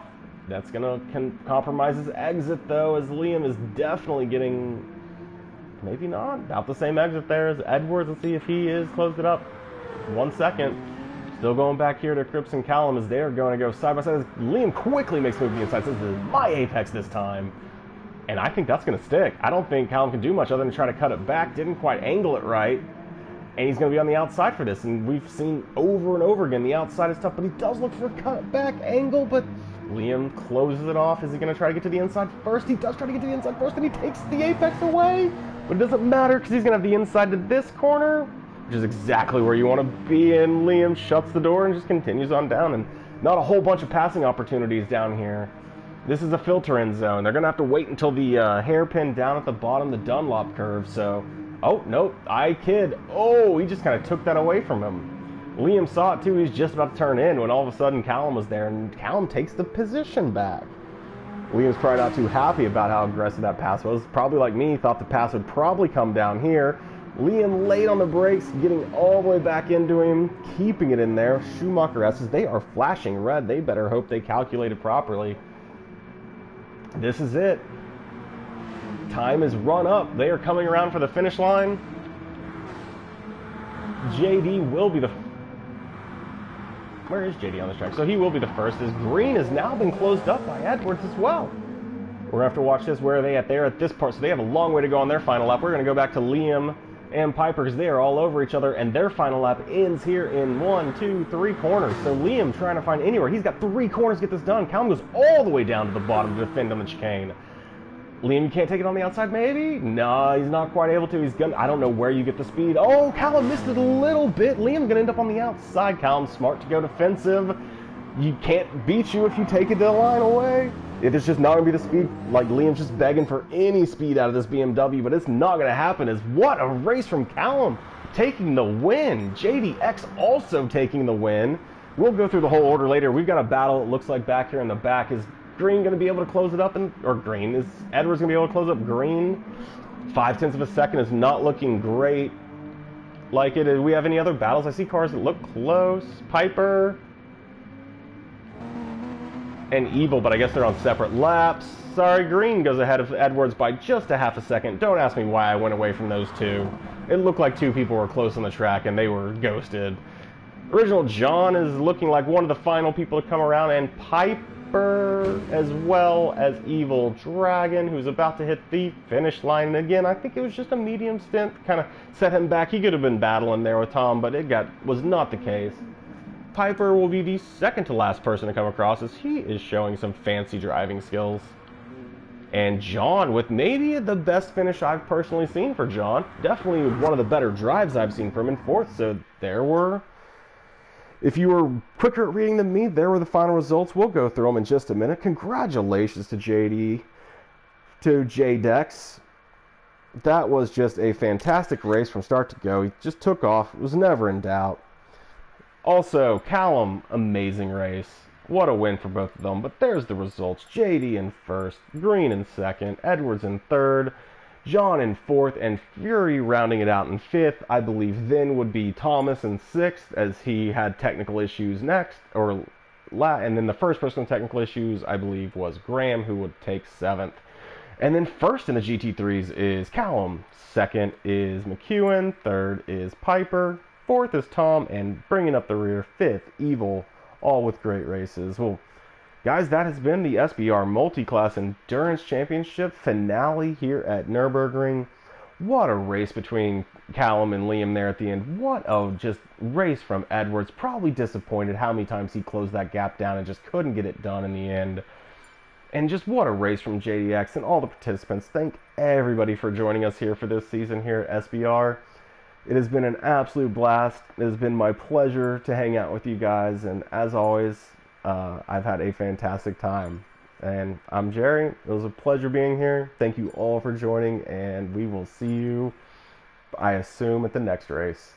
That's going to compromise his exit, though, as Liam is definitely getting, maybe not, about the same exit there as Edwards. Let's see if he is closed it up. 1 second. Still going back here to Cripps and Callum as they're going to go side by side. Liam quickly makes move to the inside. Says, this is my apex this time. And I think that's going to stick. I don't think Callum can do much other than try to cut it back. Didn't quite angle it right. And he's going to be on the outside for this. And we've seen over and over again the outside is tough, but he does look for a cut back angle. But Liam closes it off. Is he going to try to get to the inside first? He does try to get to the inside first, and he takes the apex away. But it doesn't matter because he's going to have the inside to this corner, which is exactly where you want to be, and Liam shuts the door and just continues on down. And not a whole bunch of passing opportunities down here. This is a filter-in zone. They're going to have to wait until the hairpin down at the bottom, the Dunlop curve. So, oh, nope, I kid. Oh, he just kind of took that away from him. Liam saw it too. He's just about to turn in when all of a sudden Callum was there, and Callum takes the position back. Liam's probably not too happy about how aggressive that pass was. Probably like me, thought the pass would probably come down here. Liam late on the brakes, getting all the way back into him, keeping it in there. Schumacher S's, they are flashing red. They better hope they calculated properly. This is it. Time is run up. They are coming around for the finish line. JD will be the... Where is JD on this track? So he will be the first, as Green has now been closed up by Edwards as well. We're going to have to watch this. Where are they at? They're at this part, so they have a long way to go on their final lap. We're going to go back to Liam and Piper because they are all over each other, and their final lap ends here in 1, 2, 3 corners. So Liam trying to find anywhere. He's got 3 corners to get this done. Callum goes all the way down to the bottom to defend on the chicane. Liam, you can't take it on the outside, maybe? No, he's not quite able to. He's gonna, I don't know where you get the speed. Oh, Callum missed it a little bit. Liam's going to end up on the outside. Callum's smart to go defensive. You can't beat you if you take it to the line away. It is just not going to be the speed. Like, Liam's just begging for any speed out of this BMW, but it's not going to happen. As what a race from Callum, taking the win. JDX also taking the win. We'll go through the whole order later. We've got a battle, it looks like, back here in the back. Is Green going to be able to close it up? Or Green. Is Edwards going to be able to close up Green? 0.5 of a second is not looking great. Like it. Do we have any other battles? I see cars that look close. Piper and Evil, but I guess they're on separate laps. Sorry, Green goes ahead of Edwards by just 0.5 second. Don't ask me why I went away from those two. It looked like 2 people were close on the track, and they were ghosted. Original John is looking like one of the final people to come around, and Piper, as well as Evil Dragon, who's about to hit the finish line. And again, I think it was just a medium stint, kind of set him back. He could have been battling there with Tom, but was not the case. Piper will be the second to last person to come across, as he is showing some fancy driving skills. And John with maybe the best finish I've personally seen for John. Definitely one of the better drives I've seen from him in 4th. So there were, if you were quicker at reading than me, there were the final results. We'll go through them in just a minute. Congratulations to JD, to JDex. That was just a fantastic race from start to go. He just took off. It was never in doubt. Also, Callum, amazing race. What a win for both of them. But there's the results. JD in 1st, Green in 2nd, Edwards in 3rd, John in 4th, and Fury rounding it out in 5th. I believe then would be Thomas in 6th, as he had technical issues next, and then the first person with technical issues, I believe, was Graham, who would take 7th. And then 1st in the GT3s is Callum, 2nd is McEwen, 3rd is Piper, 4th is Tom, and bringing up the rear, 5th, Evil, all with great races. Well, guys, that has been the SBR Multi-Class Endurance Championship finale here at Nurburgring. What a race between Callum and Liam there at the end. What a just race from Edwards. Probably disappointed how many times he closed that gap down and just couldn't get it done in the end. And just what a race from JDX and all the participants. Thank everybody for joining us here for this season here at SBR. It has been an absolute blast. It has been my pleasure to hang out with you guys, and as always, I've had a fantastic time. And I'm Jerry. It was a pleasure being here. Thank you all for joining, and we will see you, I assume, at the next race.